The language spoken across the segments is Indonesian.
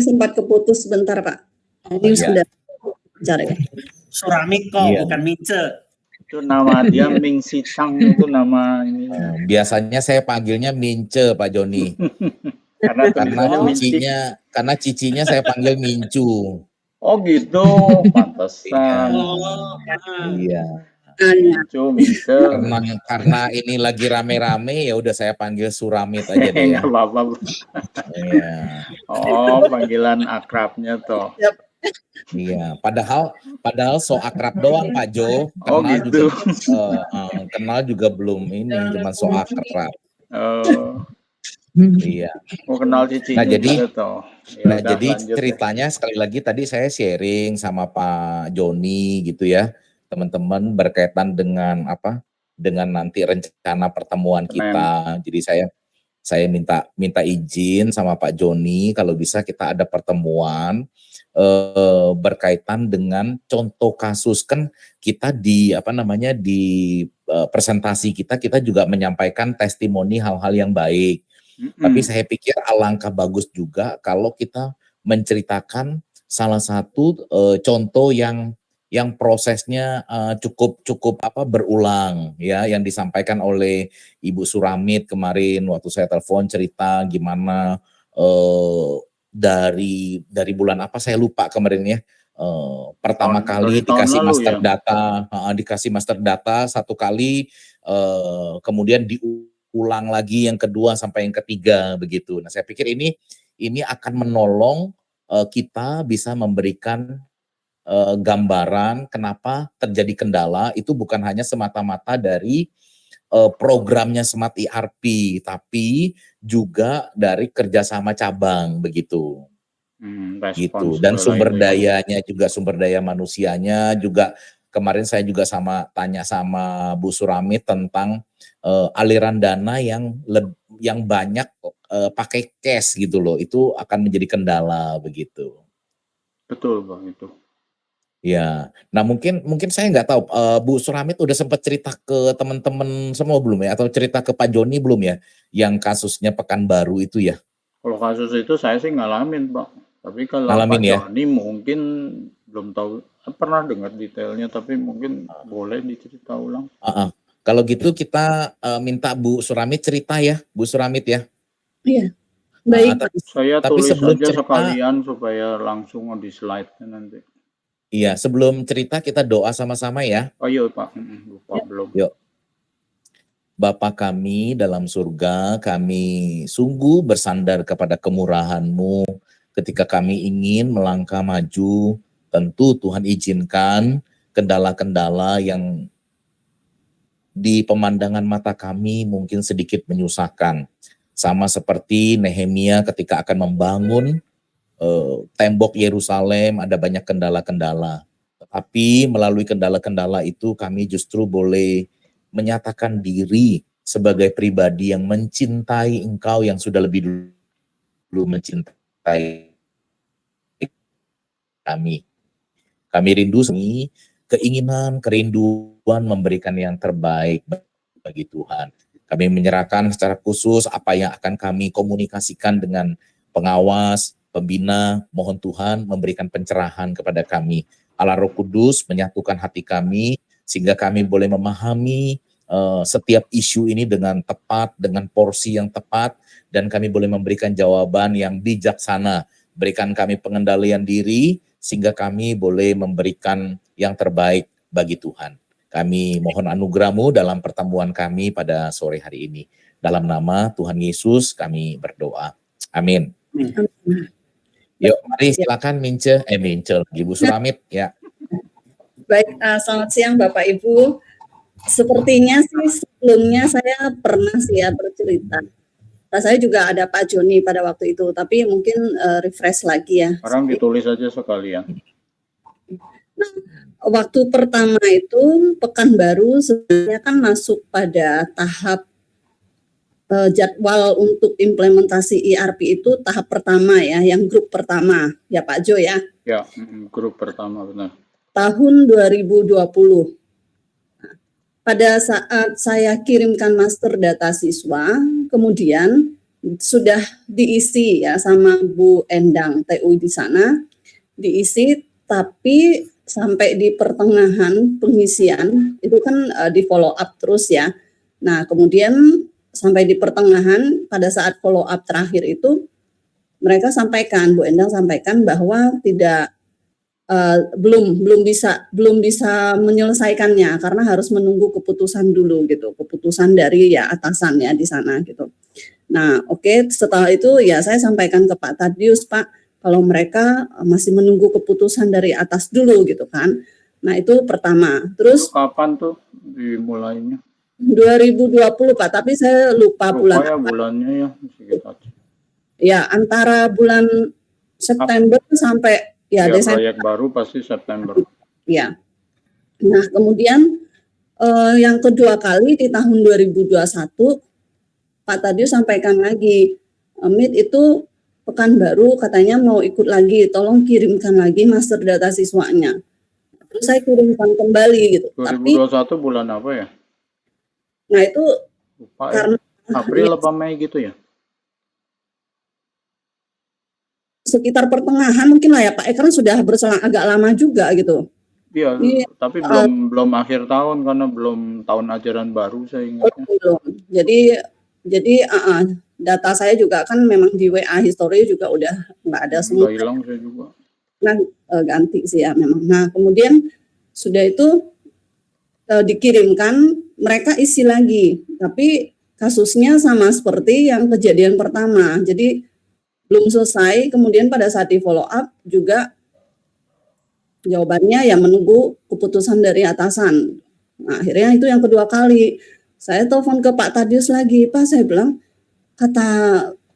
sempat keputus sebentar, Pak. Ini sudah bicara ya. Suramik kok, bukan Mince. Itu nama dia Ming Sitang, itu nama ini. Biasanya saya panggilnya Mince, Pak Joni. karena cicinya saya panggil Mincu. Oh gitu, pantesan. Iya. Mince. Karena ini lagi rame-rame, ya udah saya panggil Suramit aja deh ya. Nggak apa-apa. Iya. Oh, panggilan akrabnya toh. Iya, padahal so akrab doang Pak Jo. Kenal gitu. Kenal juga belum ini, cuma so akrab. Iya. Mau kenal cicinya. Jadi ceritanya sekali lagi tadi saya sharing sama Pak Joni gitu ya, teman-teman berkaitan dengan dengan nanti rencana pertemuan kita. Jadi saya minta izin sama Pak Joni kalau bisa kita ada pertemuan berkaitan dengan contoh kasus. Kan kita di presentasi kita juga menyampaikan testimoni hal-hal yang baik. Tapi saya pikir alangkah bagus juga kalau kita menceritakan salah satu contoh yang prosesnya cukup berulang ya, yang disampaikan oleh Ibu Suramit kemarin waktu saya telepon cerita gimana dari bulan apa saya lupa kemarin ya, pertama kali dikasih master data, dikasih master data satu kali, kemudian diulang lagi yang kedua sampai yang ketiga begitu. Nah saya pikir ini akan menolong kita bisa memberikan gambaran kenapa terjadi kendala itu bukan hanya semata-mata dari programnya Smart ERP, tapi juga dari kerjasama cabang begitu. Gitu. Dan sumber dayanya juga, sumber daya manusianya juga. Kemarin saya juga tanya sama Bu Suramit tentang aliran dana yang banyak pakai cash gitu loh, itu akan menjadi kendala begitu. Betul Bang itu. Ya, nah mungkin saya nggak tahu, Bu Suramit udah sempat cerita ke teman-teman semua belum ya, atau cerita ke Pak Joni belum ya, yang kasusnya Pekanbaru itu ya? Kalau kasus itu saya sih ngalamin Pak, tapi kalau Pak Joni mungkin belum tahu, pernah dengar detailnya, tapi mungkin boleh dicerita ulang. Kalau gitu kita minta Bu Suramit cerita ya, Bu Suramit ya. Iya, baik. Saya tulis aja sekalian supaya langsung di slide-nya nanti. Iya, sebelum cerita kita doa sama-sama ya. Oh iya Pak, lupa belum. Yuk. Bapa kami dalam surga, kami sungguh bersandar kepada kemurahan-Mu ketika kami ingin melangkah maju. Tentu Tuhan izinkan kendala-kendala yang di pemandangan mata kami mungkin sedikit menyusahkan. Sama seperti Nehemia ketika akan membangun tembok Yerusalem, ada banyak kendala-kendala. Tetapi melalui kendala-kendala itu kami justru boleh menyatakan diri sebagai pribadi yang mencintai Engkau yang sudah lebih dulu mencintai kami. Kami rindu kerinduan memberikan yang terbaik bagi Tuhan. Kami menyerahkan secara khusus apa yang akan kami komunikasikan dengan pengawas, pembina, mohon Tuhan memberikan pencerahan kepada kami. Allah Roh Kudus menyatukan hati kami, sehingga kami boleh memahami setiap isu ini dengan tepat, dengan porsi yang tepat, dan kami boleh memberikan jawaban yang bijaksana. Berikan kami pengendalian diri, sehingga kami boleh memberikan yang terbaik bagi Tuhan. Kami mohon anugerah-Mu dalam pertemuan kami pada sore hari ini. Dalam nama Tuhan Yesus kami berdoa. Amin. Yuk, mari silakan Mince lagi Bu Suramit ya. Baik, selamat siang Bapak Ibu. Sepertinya sih sebelumnya saya pernah sih ya bercerita. Saya juga ada Pak Joni pada waktu itu, tapi mungkin refresh lagi ya. Sekarang ditulis aja sekalian. Nah, waktu pertama itu Pekanbaru sebenarnya kan masuk pada tahap jadwal untuk implementasi ERP itu tahap pertama ya, yang grup pertama ya Pak Jo ya. Ya, grup pertama benar. Tahun 2020. Pada saat saya kirimkan master data siswa, kemudian sudah diisi ya sama Bu Endang TU di sana, diisi, tapi sampai di pertengahan pengisian itu kan di follow up terus ya. Nah, kemudian sampai di pertengahan pada saat follow up terakhir itu mereka sampaikan, Bu Endang sampaikan bahwa belum bisa menyelesaikannya karena harus menunggu keputusan dulu gitu, keputusan dari ya atasan ya di sana gitu. Nah, oke, setelah itu ya saya sampaikan ke Pak Tadius, Pak, kalau mereka masih menunggu keputusan dari atas dulu gitu kan. Nah, itu pertama. Terus kapan tuh dimulainya? 2020 Pak, tapi saya lupa bulan ya apa. Bulannya ya sedikit aja. Ya, antara bulan September sampai ya Desember. Proyek baru pasti September. Ya. Nah, kemudian yang kedua kali di tahun 2021 Pak Tadius sampaikan lagi, Mit itu Pekanbaru katanya mau ikut lagi, tolong kirimkan lagi master data siswanya. Terus saya kirimkan kembali gitu. 2021 tapi, bulan apa ya? Nah itu lupa karena April apa Mei gitu ya? Sekitar pertengahan mungkin lah ya Pak, karena sudah berselang agak lama juga gitu. Iya, tapi belum akhir tahun karena belum tahun ajaran baru saya ingatnya. Belum. Jadi data saya juga kan memang di WA history juga udah nggak ada semua. Udah hilang saya juga. Nah ganti sih ya memang. Nah kemudian sudah itu dikirimkan, mereka isi lagi, tapi kasusnya sama seperti yang kejadian pertama. Jadi belum selesai, kemudian pada saat di follow up juga jawabannya ya menunggu keputusan dari atasan. Nah, akhirnya itu yang kedua kali. Saya telepon ke Pak Tadius lagi, Pak, saya bilang, kata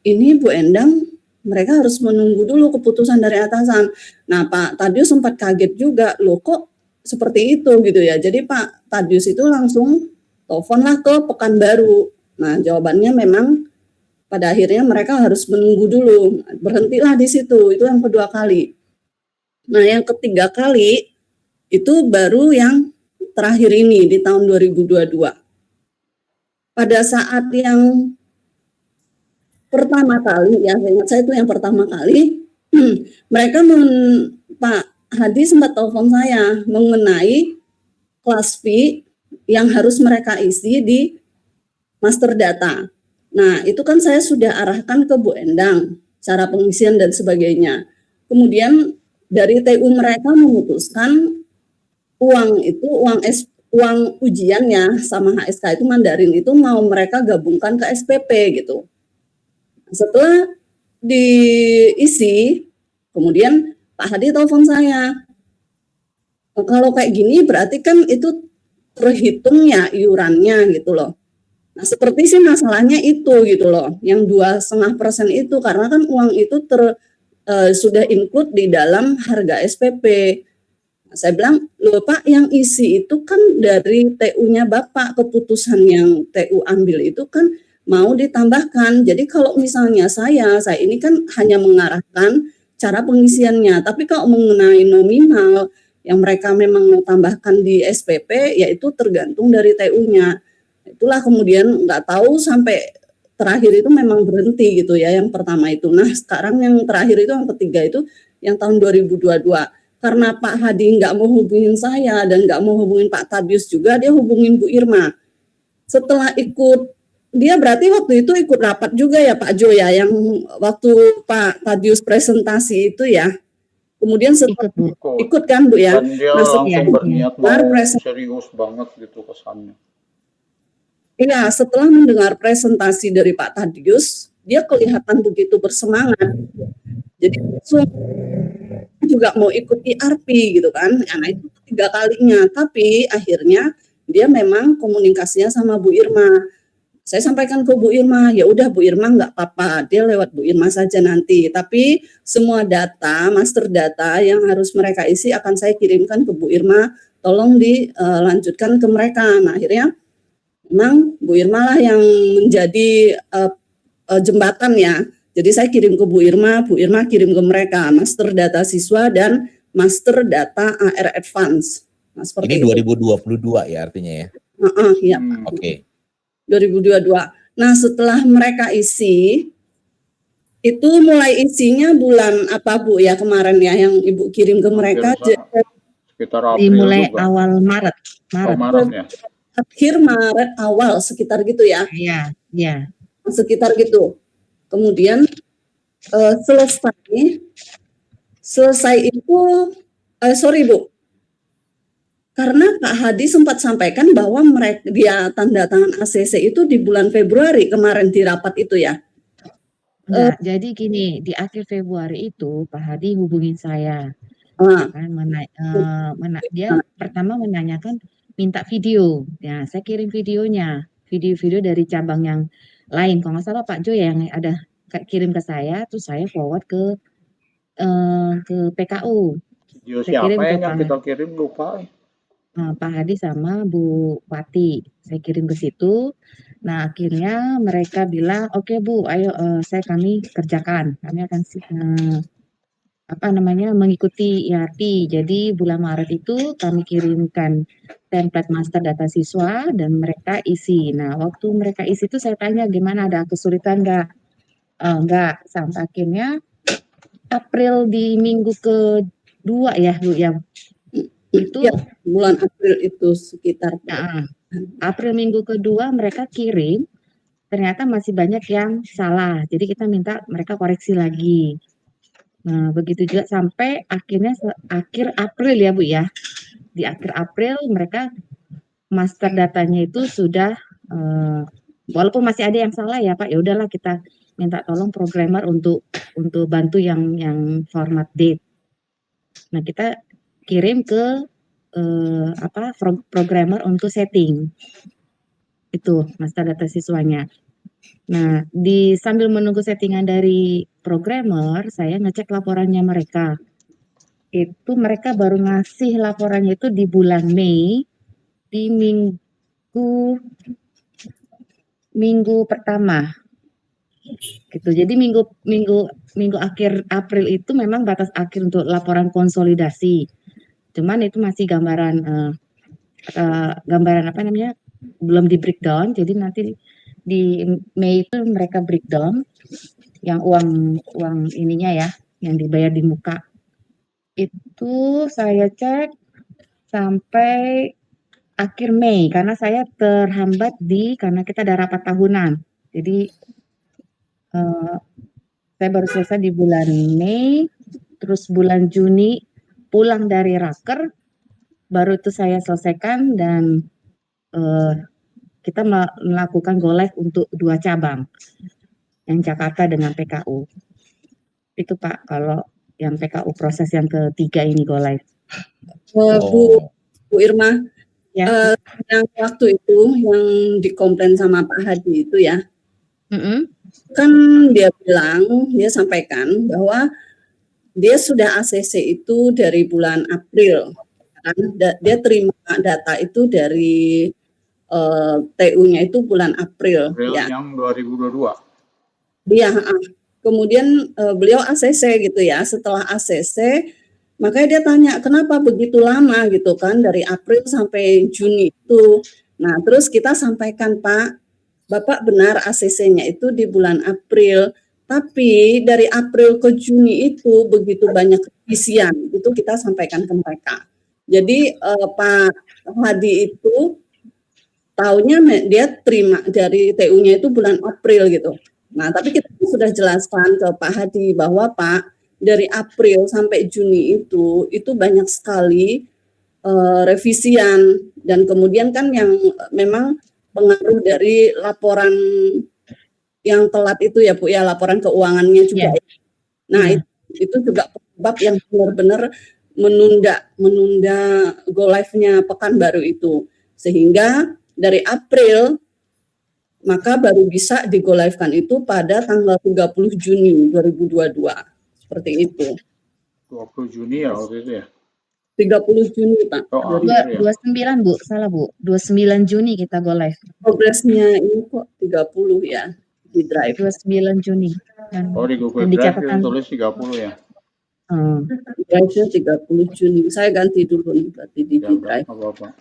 ini Bu Endang, mereka harus menunggu dulu keputusan dari atasan. Nah, Pak Tadius sempat kaget juga, loh kok seperti itu gitu ya. Jadi Pak Tadius itu langsung teleponlah ke Pekanbaru. Nah, jawabannya memang pada akhirnya mereka harus menunggu dulu, berhentilah di situ, itu yang kedua kali. Nah yang ketiga kali, itu baru yang terakhir ini di tahun 2022. Pada saat yang pertama kali, ya ingat saya itu yang pertama kali, mereka Pak Hadi sempat telepon saya mengenai kelas fee yang harus mereka isi di master data. Nah, itu kan saya sudah arahkan ke Bu Endang, cara pengisian dan sebagainya. Kemudian dari TU mereka memutuskan uang ujiannya sama HSK itu Mandarin itu mau mereka gabungkan ke SPP gitu. Setelah diisi, kemudian Pak Hadi telepon saya. Kalau kayak gini berarti kan itu terhitung ya iurannya gitu loh. Nah, seperti sih masalahnya itu gitu loh, yang 2,5% itu karena kan uang itu sudah include di dalam harga SPP. Nah, saya bilang, loh Pak, yang isi itu kan dari TU-nya Bapak, keputusan yang TU ambil itu kan mau ditambahkan. Jadi kalau misalnya saya ini kan hanya mengarahkan cara pengisiannya, tapi kalau mengenai nominal yang mereka memang mau tambahkan di SPP, yaitu tergantung dari TU-nya. Itulah kemudian nggak tahu sampai terakhir itu memang berhenti gitu ya yang pertama itu. Nah sekarang yang terakhir itu yang ketiga itu yang tahun 2022 karena Pak Hadi nggak mau hubungin saya dan nggak mau hubungin Pak Tadius juga, dia hubungin Bu Irma. Setelah ikut, dia berarti waktu itu ikut rapat juga ya Pak Jo ya, yang waktu Pak Tadius presentasi itu ya. Kemudian setelah ikut kan Bu ya. Dan dia langsung berniat mau serius banget gitu kesannya. Iya, setelah mendengar presentasi dari Pak Tadius, dia kelihatan begitu bersemangat. Jadi langsung juga mau ikut IRP gitu kan. Nah itu ketiga kalinya. Tapi akhirnya dia memang komunikasinya sama Bu Irma. Saya sampaikan ke Bu Irma, ya udah Bu Irma nggak apa-apa, dia lewat Bu Irma saja nanti. Tapi semua data, master data yang harus mereka isi akan saya kirimkan ke Bu Irma. Tolong dilanjutkan ke mereka. Nah akhirnya memang Bu Irma lah yang menjadi jembatan ya. Jadi saya kirim ke Bu Irma kirim ke mereka master data siswa dan master data AR Advance. Nah, seperti ini 2022 ya artinya ya? Iya Pak. Oke. 2022. Nah setelah mereka isi, Itu mulai isinya bulan apa Bu ya kemarin ya yang Ibu kirim ke mereka? Sekitar April Dimulai juga. awal Maret. Maret ya? Akhir Maret awal sekitar gitu ya? Iya, iya. Sekitar gitu. Kemudian selesai itu sorry Bu, karena Pak Hadi sempat sampaikan bahwa dia tanda tangan ACC itu di bulan Februari kemarin di rapat itu ya. Enggak, jadi gini, di akhir Februari itu Pak Hadi hubungin saya. Kan dia pertama menanyakan minta video. Ya, saya kirim videonya. Video-video dari cabang yang lain. Kalau nggak salah Pak Jo yang ada kirim ke saya, terus saya forward ke PKU. Video siapa yang kita kirim lupa? Pak Hadi sama Bu Wati. Saya kirim ke situ. Nah, akhirnya mereka bilang, "Oke, Bu, ayo kami kerjakan. Kami akan mengikuti IRT." Jadi bulan Maret itu kami kirimkan template master data siswa dan mereka isi. Nah, waktu mereka isi itu saya tanya gimana, ada kesulitan enggak? Enggak, sampai akhirnya April di minggu kedua ya, Bu ya. Itu ya, bulan April itu sekitar April minggu kedua mereka kirim, ternyata masih banyak yang salah. Jadi kita minta mereka koreksi lagi. Nah, begitu juga sampai akhirnya akhir April ya Bu ya. Di akhir April mereka master datanya itu sudah walaupun masih ada yang salah ya Pak, ya udahlah kita minta tolong programmer untuk bantu yang format date. Nah, kita kirim ke programmer untuk setting itu master data siswanya. Nah, sambil menunggu settingan dari programmer, saya ngecek laporannya mereka. Itu mereka baru ngasih laporannya itu di bulan Mei, di minggu pertama. Gitu. Jadi minggu akhir April itu memang batas akhir untuk laporan konsolidasi. Cuman itu masih gambaran belum di breakdown. Jadi nanti di Mei itu mereka breakdown yang uang ininya ya, yang dibayar di muka. Itu saya cek sampai akhir Mei karena saya terhambat karena kita ada rapat tahunan. Jadi saya baru selesai di bulan Mei, terus bulan Juni pulang dari raker, baru itu saya selesaikan dan kita melakukan go live untuk 2 cabang, yang Jakarta dengan PKU. Itu Pak, kalau yang PKU proses yang ketiga ini go live. Bu Irma, ya. Yang waktu itu yang dikomplain sama Pak Hadi itu ya, kan dia sampaikan bahwa dia sudah ACC itu dari bulan April, kan? Dia terima data itu dari TU-nya itu bulan April ya. Yang 2022. Iya, kemudian beliau ACC gitu ya. Setelah ACC, makanya dia tanya kenapa begitu lama gitu kan dari April sampai Juni itu. Nah, terus kita sampaikan Pak, Bapak benar ACC-nya itu di bulan April, tapi dari April ke Juni itu begitu banyak revisian, itu kita sampaikan ke mereka. Jadi Pak Hadi itu tahunnya dia terima dari TU-nya itu bulan April gitu. Nah, tapi kita sudah jelaskan ke Pak Hadi bahwa Pak, dari April sampai Juni itu banyak sekali revisian dan kemudian kan yang memang pengaruh dari laporan yang telat itu ya Bu ya, laporan keuangannya juga. Yeah. Nah, itu juga penyebab yang benar-benar menunda go live-nya Pekanbaru itu. Sehingga dari April maka baru bisa di go live-kan itu pada tanggal 30 Juni 2022. Seperti itu. 20 Juni ya waktu itu ya? 30 Juni Pak. 29 Bu, salah Bu. 29 Juni kita go live. Progresnya ini kok 30 ya di drive. 29 Juni. Di Google Drive itu tulis 30 ya? Drive-nya 30 Juni. Saya ganti dulu nih berarti di drive. Apa-apa.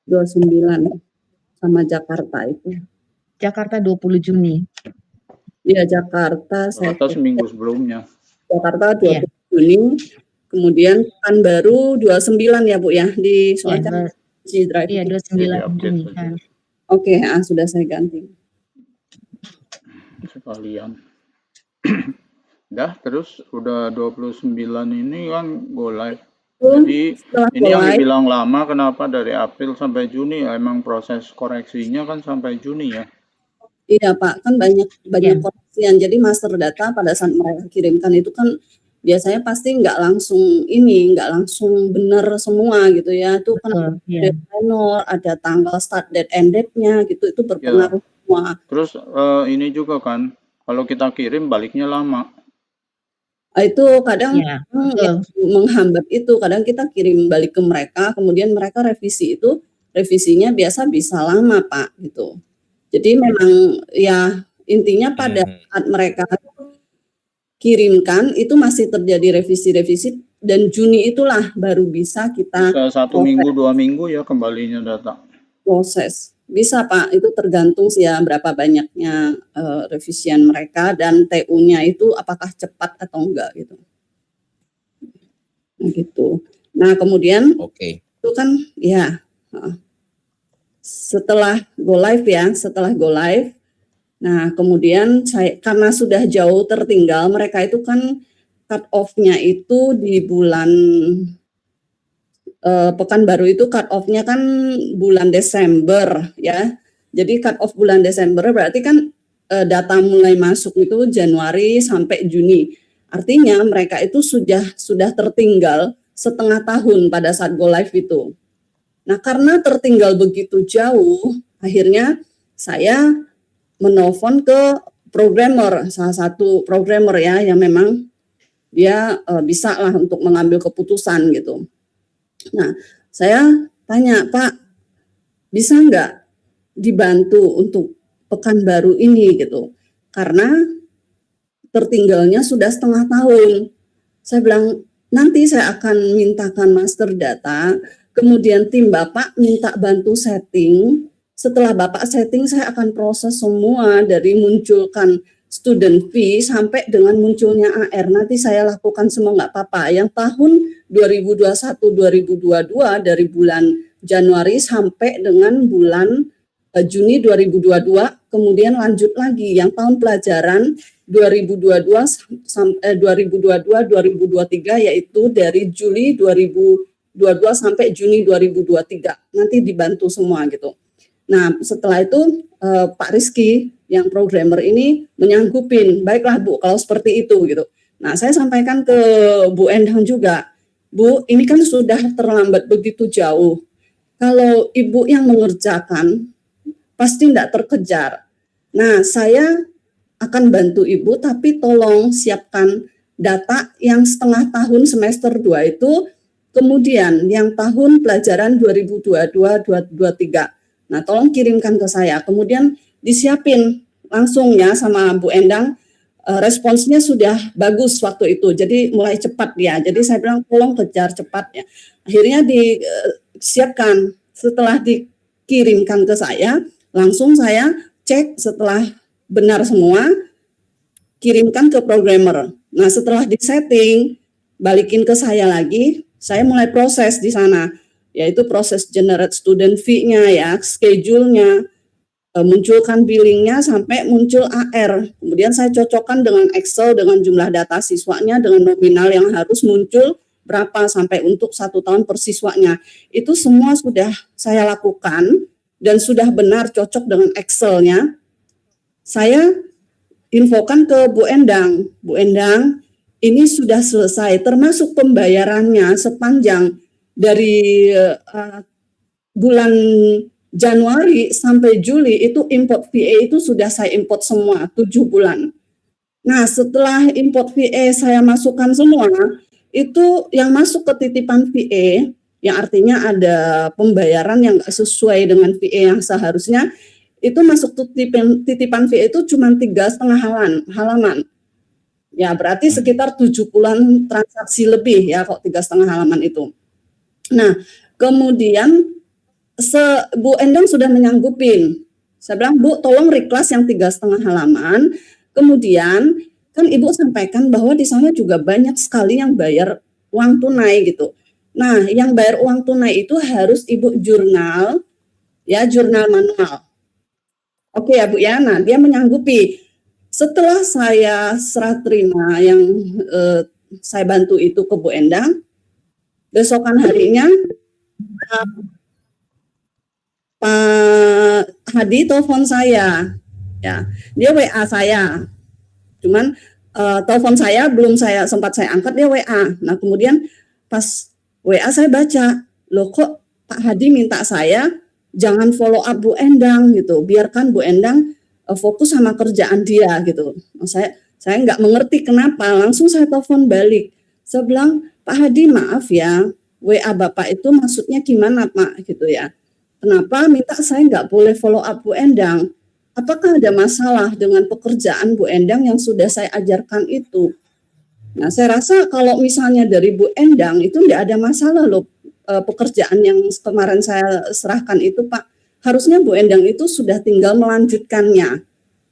29 sama Jakarta itu. Jakarta 20 Juni. Iya, Jakarta saya Jakarta seminggu sebelumnya. Jakarta Iya. 20 Juni, kemudian Pekanbaru 29 ya Bu ya, di Iya, soalnya di drive iya itu. 29 Update Juni saja kan. Oke, sudah saya ganti. sekalian. Dah, terus udah 29 ini kan go live. Jadi Setelah ini yang mulai, dibilang lama kenapa dari April sampai Juni ya, emang proses koreksinya kan sampai Juni ya. iya Pak, kan banyak Iya. koreksian. Jadi master data pada saat mereka kirimkan itu kan biasanya pasti nggak langsung benar semua gitu ya. Itu kan Betul, iya. ada tenor, ada tanggal start date end date-nya gitu, itu berpengaruh semua. Terus ini juga kan, kalau kita kirim baliknya lama. Itu kadang Iya, yang betul. menghambat itu, kadang kita kirim balik ke mereka, kemudian mereka revisinya biasa bisa lama Pak, gitu. Jadi memang ya intinya pada saat mereka kirimkan itu masih terjadi revisi-revisi dan Juni itulah baru bisa kita Bisa 1 minggu 2 minggu ya kembalinya data. proses. Bisa Pak, itu tergantung sih ya berapa banyaknya revisian mereka dan TU-nya itu apakah cepat atau enggak gitu. Nah, gitu. Nah kemudian Oke. itu kan ya setelah go live, nah kemudian karena sudah jauh tertinggal, mereka itu kan cut off-nya itu di bulan Pekanbaru itu cut off-nya kan bulan Desember ya. Jadi cut off bulan Desember berarti kan data mulai masuk itu Januari sampai Juni. Artinya mereka itu sudah tertinggal setengah tahun pada saat go live itu. Nah, karena tertinggal begitu jauh, akhirnya saya menelpon ke programmer, salah satu programmer ya yang memang dia bisa lah untuk mengambil keputusan gitu. Nah, saya tanya, Pak, bisa nggak dibantu untuk Pekanbaru ini gitu? Karena tertinggalnya sudah setengah tahun. Saya bilang, nanti saya akan mintakan master data, kemudian tim Bapak minta bantu setting. Setelah Bapak setting, saya akan proses semua dari munculkan student fee sampai dengan munculnya AR. Nanti saya lakukan semua nggak apa-apa. Yang tahun 2021-2022 dari bulan Januari sampai dengan bulan Juni 2022, kemudian lanjut lagi yang tahun pelajaran 2022-2023 yaitu dari Juli 2022 sampai Juni 2023. Nanti dibantu semua gitu. Nah, setelah itu Pak Rizky yang programmer ini menyanggupin, baiklah Bu, kalau seperti itu gitu. Nah, saya sampaikan ke Bu Endang juga, Bu, ini kan sudah terlambat begitu jauh. Kalau Ibu yang mengerjakan, pasti tidak terkejar. Nah, saya akan bantu Ibu, tapi tolong siapkan data yang setengah tahun semester 2 itu, kemudian yang tahun pelajaran 2022-2023. Nah, tolong kirimkan ke saya. Kemudian disiapin langsung ya sama Bu Endang. Responsnya sudah bagus waktu itu. Jadi mulai cepat ya. Jadi saya bilang tolong kejar cepat ya. Akhirnya disiapkan. Setelah dikirimkan ke saya, langsung saya cek setelah benar semua, kirimkan ke programmer. Nah, setelah disetting, balikin ke saya lagi, saya mulai proses di sana. Yaitu proses generate student fee-nya ya, schedule-nya, munculkan billingnya sampai muncul AR. Kemudian saya cocokkan dengan Excel dengan jumlah data siswanya dengan nominal yang harus muncul berapa sampai untuk 1 tahun per siswanya. Itu semua sudah saya lakukan dan sudah benar cocok dengan Excel-nya. Saya infokan ke Bu Endang. Bu Endang, ini sudah selesai termasuk pembayarannya sepanjang dari bulan Januari sampai Juli itu import VA itu sudah saya import semua 7 bulan. Nah, setelah import VA saya masukkan semua, itu yang masuk ke titipan VA, yang artinya ada pembayaran yang nggak sesuai dengan VA yang seharusnya, itu masuk titipan VA itu cuma 3,5 halaman. Ya, berarti sekitar 70-an transaksi lebih ya kok 3,5 halaman itu. Nah, kemudian Bu Endang sudah menyanggupin. Saya bilang, Bu, tolong reclass yang 3,5 halaman, Kemudian kan Ibu sampaikan bahwa di sana juga banyak sekali yang bayar uang tunai gitu. Nah, yang bayar uang tunai itu harus Ibu jurnal, ya jurnal manual. Oke ya Bu ya, nah dia menyanggupi. Setelah saya serah terima yang saya bantu itu ke Bu Endang, besokan harinya Pak Hadi telepon saya, ya dia WA saya, cuman telepon saya belum sempat saya angkat, dia WA. Nah kemudian pas WA saya baca, loh kok Pak Hadi minta saya jangan follow up Bu Endang gitu, biarkan Bu Endang fokus sama kerjaan dia gitu. Saya nggak mengerti kenapa, langsung saya telepon balik. Saya bilang, Pak Hadi maaf ya, WA Bapak itu maksudnya gimana Pak gitu ya. Kenapa minta saya nggak boleh follow up Bu Endang? Apakah ada masalah dengan pekerjaan Bu Endang yang sudah saya ajarkan itu? Nah, saya rasa kalau misalnya dari Bu Endang itu nggak ada masalah loh, pekerjaan yang kemarin saya serahkan itu Pak. Harusnya Bu Endang itu sudah tinggal melanjutkannya.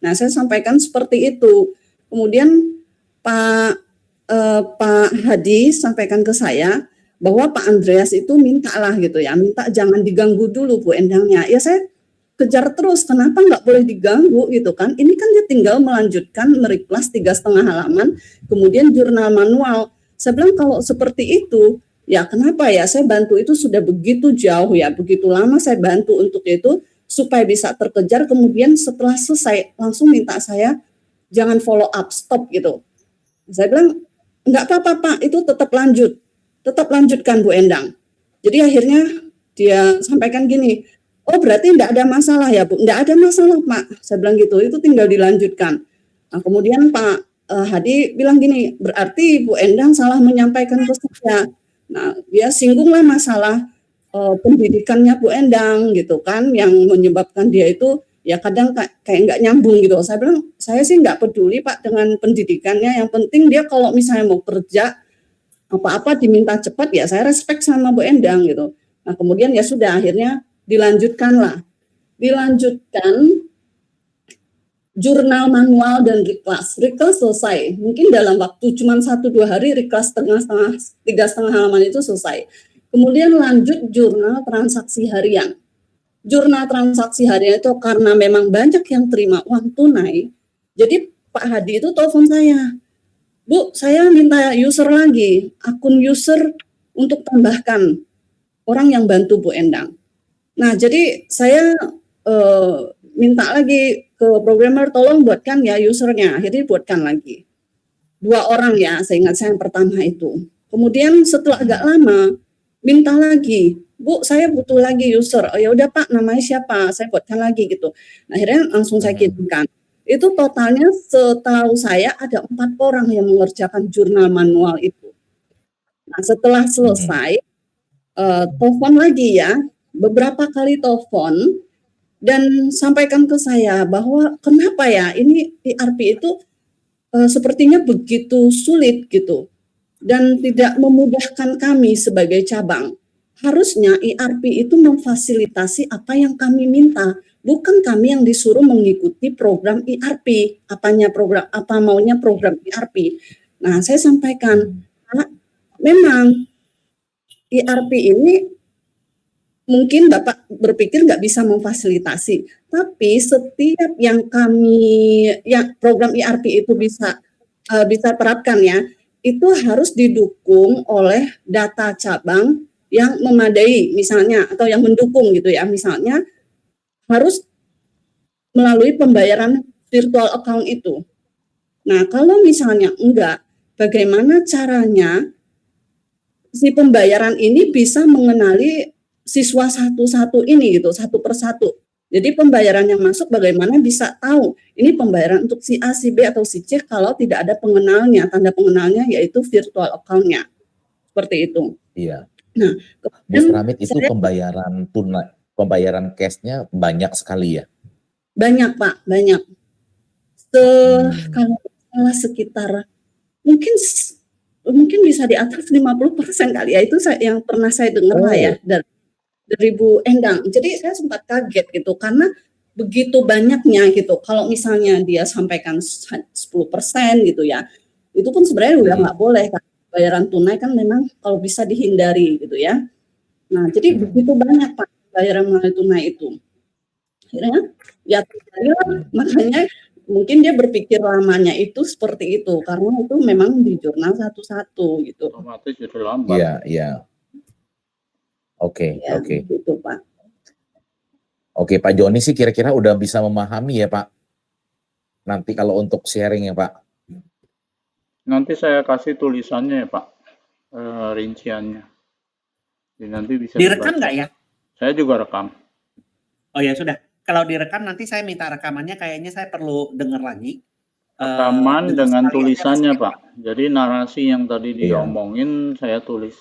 Nah, saya sampaikan seperti itu. Kemudian Pak Hadi sampaikan ke saya bahwa Pak Andreas itu mintalah gitu ya, minta jangan diganggu dulu Bu Endangnya. Ya saya kejar terus, kenapa nggak boleh diganggu gitu kan? Ini kan dia tinggal melanjutkan meriklas 3,5 halaman, kemudian jurnal manual. Saya bilang kalau seperti itu, ya kenapa ya saya bantu itu sudah begitu jauh ya, begitu lama saya bantu untuk itu supaya bisa terkejar, kemudian setelah selesai langsung minta saya jangan follow up, stop gitu. Saya bilang nggak apa-apa Pak, itu tetap lanjutkan Bu Endang. Jadi akhirnya dia sampaikan gini, oh berarti tidak ada masalah ya Bu? Tidak ada masalah Pak, saya bilang gitu, itu tinggal dilanjutkan. Nah kemudian Pak Hadi bilang gini, berarti Bu Endang salah menyampaikan ke saya. Nah dia singgunglah masalah pendidikannya Bu Endang gitu kan, yang menyebabkan dia itu ya kadang kayak nggak nyambung gitu. Saya bilang saya sih nggak peduli Pak dengan pendidikannya, yang penting dia kalau misalnya mau kerja apa-apa diminta cepat ya saya respect sama Bu Endang gitu. Nah kemudian ya sudah akhirnya dilanjutkan jurnal manual dan reklas selesai. Mungkin dalam waktu cuma 1-2 hari reklas 3,5 halaman itu selesai. Kemudian lanjut jurnal transaksi harian. Jurnal transaksi harian itu karena memang banyak yang terima uang tunai. Jadi Pak Hadi itu telepon saya, Bu, saya minta user lagi, akun user untuk tambahkan orang yang bantu Bu Endang. Nah, jadi saya minta lagi ke programmer, tolong buatkan ya usernya. Akhirnya buatkan lagi. 2 orang ya, saya ingat saya yang pertama itu. Kemudian setelah agak lama, minta lagi, Bu, saya butuh lagi user. Oh ya udah Pak, namanya siapa? Saya buatkan lagi gitu. Nah, akhirnya langsung saya kirimkan. Itu totalnya setahu saya ada 4 orang yang mengerjakan jurnal manual itu. Nah, setelah selesai, telepon lagi ya, beberapa kali telepon dan sampaikan ke saya bahwa kenapa ya ini ERP itu sepertinya begitu sulit gitu dan tidak memudahkan kami sebagai cabang. Harusnya ERP itu memfasilitasi apa yang kami minta, bukan kami yang disuruh mengikuti program ERP, apa maunya program ERP. Nah, saya sampaikan, memang ERP ini mungkin Bapak berpikir nggak bisa memfasilitasi, tapi setiap yang program ERP itu bisa terapkan ya, itu harus didukung oleh data cabang yang memadai misalnya, atau yang mendukung gitu ya, misalnya harus melalui pembayaran virtual account itu. Nah, kalau misalnya enggak, bagaimana caranya si pembayaran ini bisa mengenali siswa satu-satu ini gitu, satu persatu. Jadi pembayaran yang masuk bagaimana bisa tahu ini pembayaran untuk si A, si B, atau si C kalau tidak ada pengenalnya, tanda pengenalnya yaitu virtual account-nya. Seperti itu. Iya. Nah, Bu Suramit, itu pembayaran tunai, pembayaran cash-nya banyak sekali ya? Banyak Pak, banyak. Kalau salah sekitar mungkin bisa di atas 50% kali ya, itu yang pernah saya dengar lah ya dari Bu Endang. Jadi saya sempat kaget gitu karena begitu banyaknya gitu. Kalau misalnya dia sampaikan 10% gitu ya, itu pun sebenarnya udah nggak boleh kan. Bayaran tunai kan memang kalau bisa dihindari gitu ya. Nah, jadi begitu banyak Pak bayaran melalui tunai itu. Akhirnya ya makanya mungkin dia berpikir lamanya itu seperti itu karena itu memang di jurnal satu-satu gitu. Otomatis jadi lambat. Iya, iya. Oke, Ya, oke. gitu Pak. Oke, Pak Joni sih kira-kira udah bisa memahami ya Pak. Nanti kalau untuk sharing ya Pak. Nanti saya kasih tulisannya ya Pak, rinciannya. Jadi nanti bisa Direkam dibaca. nggak ya? Saya juga rekam. Oh ya sudah. Kalau direkam nanti saya minta rekamannya, kayaknya saya perlu dengar lagi. Rekaman dengar dengan sekali aja tulisannya maksudnya. Pak. Jadi narasi yang tadi Iya. diomongin saya tulis.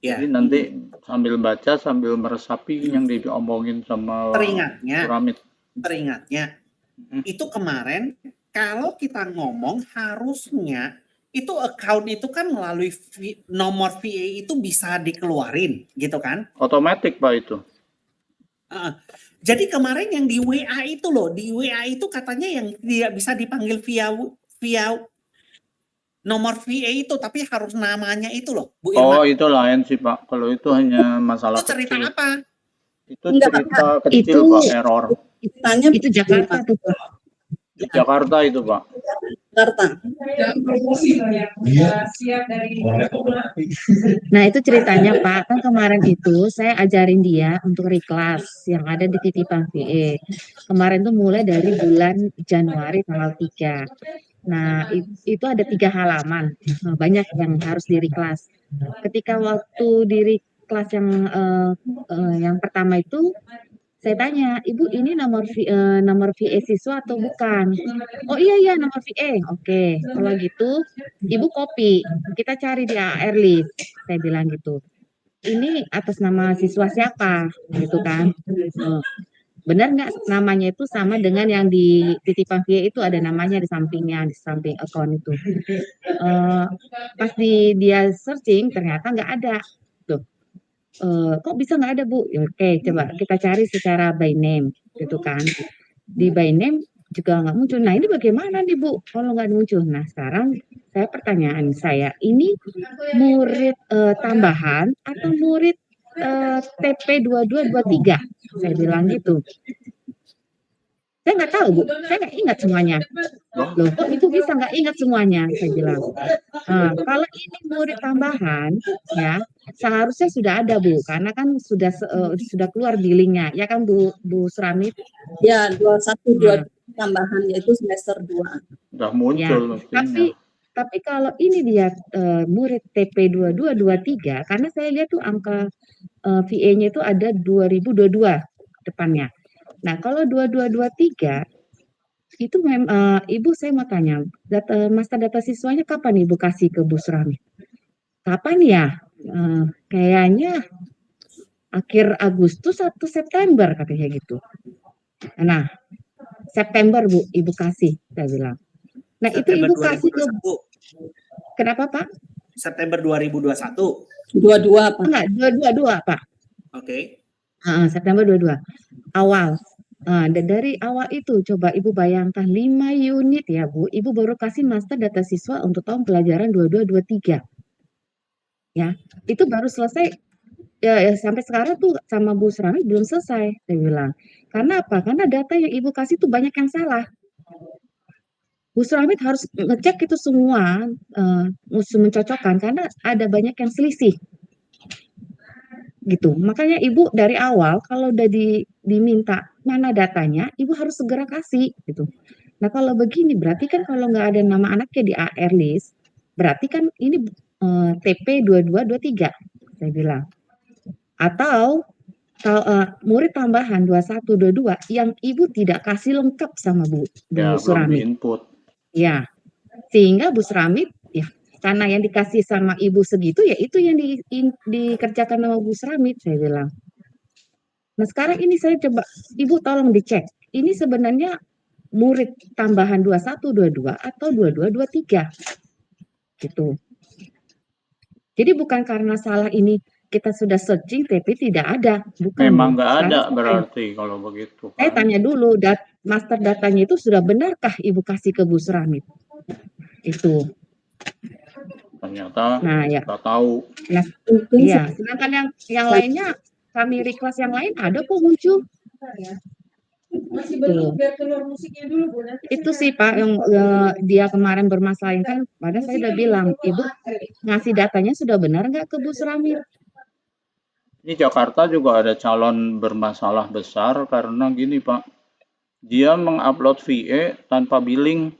Ya. Jadi nanti sambil baca sambil meresapi yang diomongin sama Suramit. Teringatnya itu kemarin kalau kita ngomong harusnya itu account itu kan melalui nomor VA itu bisa dikeluarin gitu kan? Otomatis Pak itu. Jadi kemarin yang di WA itu loh, di WA itu katanya yang tidak bisa dipanggil via nomor VA itu, tapi harus namanya itu loh, Bu Irma. Oh itu lain sih Pak. Kalau itu hanya masalah Itu cerita kecil. apa? Itu cerita kecil Itu- Pak, error. Itu Jakarta tuh Pak. Di Jakarta itu Pak. Jakarta. Nah itu ceritanya Pak, kan kemarin itu saya ajarin dia untuk reclass yang ada di titipan VE. Kemarin tuh mulai dari bulan Januari tanggal 3. Nah itu ada 3 halaman, banyak yang harus di reclass. Ketika waktu di reclass yang pertama itu, saya tanya, Ibu ini nomor VE siswa atau bukan? Oh iya nomor VE. Oke, kalau gitu Ibu copy, kita cari di AR list. Saya bilang gitu. Ini atas nama siswa siapa? Gitu kan. Benar nggak namanya itu sama dengan yang di titipan VE itu ada namanya di sampingnya, di samping account itu. Pas dia searching ternyata nggak ada. Tuh. Kok bisa nggak ada Bu? Ya, oke, coba kita cari secara by name, gitu kan. Di by name juga nggak muncul. Nah ini bagaimana nih Bu kalau nggak muncul? Nah sekarang pertanyaan saya, ini murid tambahan atau murid TP 2223? Saya bilang gitu. Saya nggak tahu Bu, saya nggak ingat semuanya. Loh kok itu bisa nggak ingat semuanya? Saya bilang. Kalau ini murid tambahan, ya seharusnya sudah ada Bu, karena kan sudah keluar billingnya, ya kan Bu Suramit? Ya 21 tambahan yaitu semester 2. Udah muncul Ya, mestinya. tapi kalau ini dia murid TP 2223, karena saya lihat tuh angka VA-nya itu ada 2022 depannya. Nah, kalau 2223 itu Ibu saya mau tanya, master data siswanya kapan Ibu kasih ke Bu Suramit? Kapan ya? Kayaknya akhir Agustus atau September katanya gitu. Nah, September Bu, Ibu kasih, saya bilang. Nah, September itu Ibu kasih ke 2021. Kenapa Pak? September 2021. 22 Pak. Enggak, 22 Pak. Oke. September 22. Awal. Dari awal itu coba Ibu bayangkan 5 unit ya Bu, Ibu baru kasih master data siswa untuk tahun pelajaran 22-23. Ya, itu baru selesai ya, sampai sekarang tuh sama Bu Suramit belum selesai, saya bilang. Karena apa? Karena data yang Ibu kasih tuh banyak yang salah. Bu Suramit harus ngecek itu semua, mencocokkan karena ada banyak yang selisih. Gitu. Makanya Ibu dari awal kalau udah diminta mana datanya, Ibu harus segera kasih gitu. Nah, kalau begini berarti kan kalau nggak ada nama anaknya di AR list, berarti kan ini TP 2223 saya bilang. Atau murid tambahan 2122 yang Ibu tidak kasih lengkap sama Bu Suramit. Input. Ya. Sehingga Bu Suramit ya karena yang dikasih sama Ibu segitu ya itu yang dikerjakan sama Bu Suramit, saya bilang. Nah sekarang ini saya coba, Ibu tolong dicek, ini sebenarnya murid tambahan 2122 atau 2223 gitu. Jadi bukan karena salah ini kita sudah searching tapi tidak ada, bukan Memang Bu. nggak ada Sekarang saya berarti kalau begitu kan. tanya dulu, master datanya itu sudah benarkah Ibu kasih ke Bu Suramit? Itu. Ternyata Nah, ya. nggak tahu. Nah, Mungkin iya. Sedangkan yang lainnya kami request yang lain ada kok muncul. Masih Tuh. belum, biar keluar musiknya dulu Bu. Nanti Itu sih Pak yang dia kemarin bermasalahin kan. Padahal saya udah bilang, Ibu ngasih datanya sudah benar nggak ke Bu Suramit? Ini Jakarta juga ada calon bermasalah besar karena gini Pak, dia mengupload VA tanpa billing.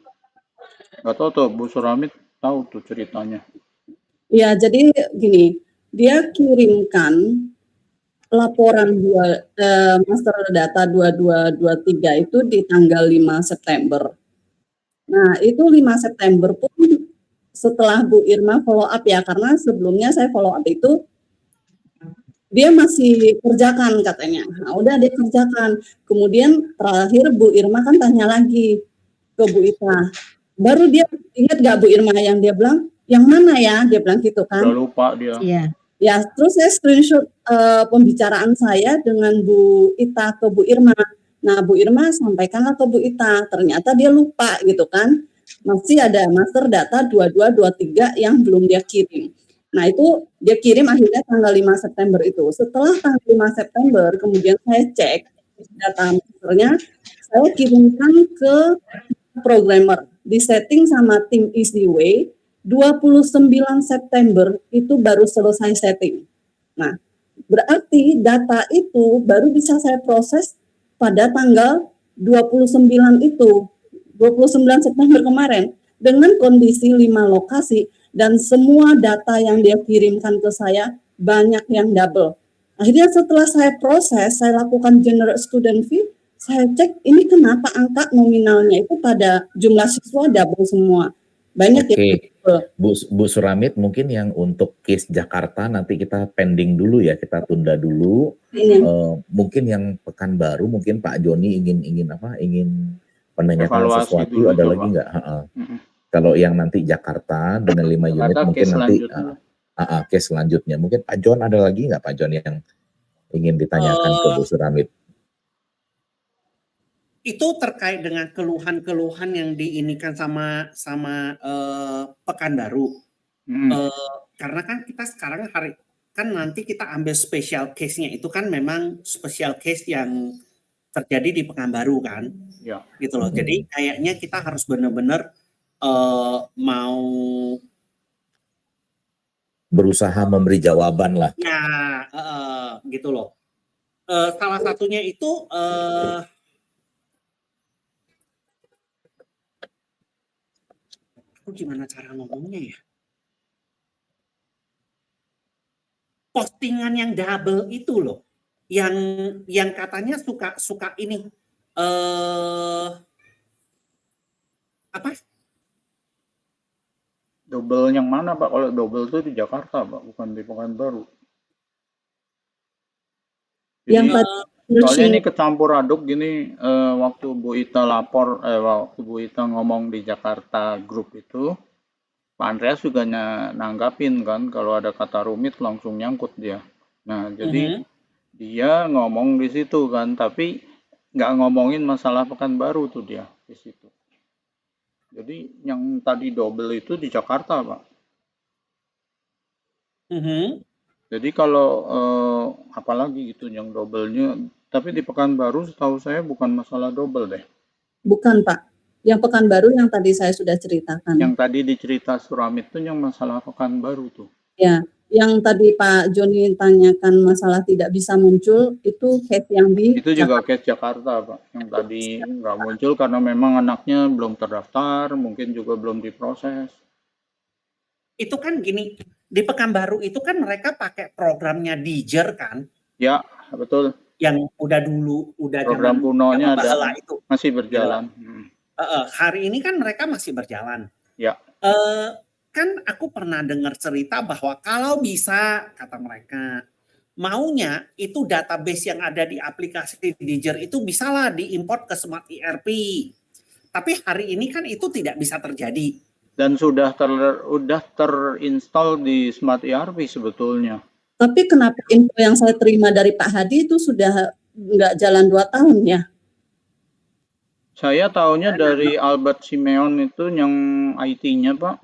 Nggak tahu tuh Bu Suramit tahu tuh ceritanya. ya, jadi gini, dia kirimkan laporan master data 2223 itu di tanggal 5 September. Nah, itu 5 September pun setelah Bu Irma follow up ya, karena sebelumnya saya follow up itu dia masih kerjakan katanya. Nah, udah dia kerjakan. Kemudian terakhir Bu Irma kan tanya lagi ke Bu Ita. Baru dia ingat gak Bu Irma yang dia bilang, yang mana ya? Dia bilang gitu kan. Udah lupa dia. Iya. Ya, terus saya screenshot pembicaraan saya dengan Bu Ita ke Bu Irma. Nah, Bu Irma sampaikanlah ke Bu Ita. Ternyata dia lupa gitu kan. Masih ada master data 2223 yang belum dia kirim. Nah, itu dia kirim akhirnya tanggal 5 September itu. Setelah tanggal 5 September, kemudian saya cek data masternya, saya kirimkan ke programmer, disetting sama tim EasyWay, 29 September itu baru selesai setting. Nah, berarti data itu baru bisa saya proses pada tanggal 29 itu, 29 September kemarin, dengan kondisi 5 lokasi, dan semua data yang dia kirimkan ke saya banyak yang double. Akhirnya setelah saya proses, saya lakukan generate student fee, saya cek ini kenapa angka nominalnya itu pada jumlah siswa double semua. Banyak yang Bu Suramit, mungkin yang untuk case Jakarta nanti kita pending dulu ya, kita tunda dulu. Mungkin yang Pekanbaru, mungkin Pak Joni ingin menanyakan Evaluasi sesuatu, dulu ada coba. lagi nggak? Kalau yang nanti Jakarta dengan 5 unit mungkin nanti case selanjutnya. Mungkin Pak Jon ada lagi nggak Pak Jon yang ingin ditanyakan ke Bu Suramit? Itu terkait dengan keluhan-keluhan yang diinikan sama Pekanbaru. Karena kan kita sekarang nanti kita ambil special case-nya itu kan memang special case yang terjadi di Pekanbaru kan, ya. Gitu loh. Jadi kayaknya kita harus benar-benar mau berusaha memberi jawaban lah. Ya, gitu loh. Salah satunya itu aku gimana cara ngomongnya ya? Postingan yang double itu loh, yang katanya suka ini apa? Double yang mana Pak? Kalau double itu di Jakarta Pak, bukan di Pekanbaru. Jadi, soalnya ini kecampur aduk gini, waktu Bu Ita waktu Bu Ita ngomong di Jakarta grup itu, Pak Andreas juga nanggapin kan, kalau ada kata rumit langsung nyangkut dia. Nah, jadi dia ngomong di situ kan, tapi nggak ngomongin masalah Pekanbaru tuh dia di situ. Jadi yang tadi double itu di Jakarta, Pak. Jadi kalau apalagi gitu yang double-nya, tapi di Pekanbaru setahu saya bukan masalah double deh. Bukan Pak, yang Pekanbaru yang tadi saya sudah ceritakan. Yang tadi dicerita Suramit itu yang masalah Pekanbaru tuh. Ya, yang tadi Pak Joni tanyakan masalah tidak bisa muncul, itu case yang di Itu juga case Jakarta Pak, yang tadi nggak muncul karena memang anaknya belum terdaftar, mungkin juga belum diproses. Itu kan gini, di Pekanbaru itu kan mereka pakai programnya Dijer kan? Ya, betul. Yang udah program kunonya ada, itu masih berjalan. Hari ini kan mereka masih berjalan. Ya. Kan aku pernah dengar cerita bahwa kalau bisa, kata mereka, maunya itu database yang ada di aplikasi Dijer itu bisalah diimport ke Smart ERP. Tapi hari ini kan itu tidak bisa terjadi. Dan sudah terinstall di Smart ERP sebetulnya. Tapi kenapa info yang saya terima dari Pak Hadi itu sudah nggak jalan 2 tahun ya? Saya tahunya dari Albert Simeon itu yang IT-nya, Pak.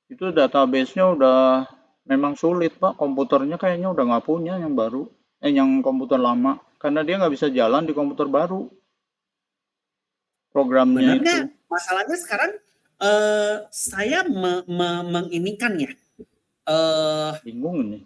Itu database-nya udah memang sulit, Pak. Komputernya kayaknya udah nggak punya yang baru. Yang komputer lama. Karena dia nggak bisa jalan di komputer baru. Programnya Benar nggak? itu. Masalahnya sekarang saya menginikan ya. Bingung ini.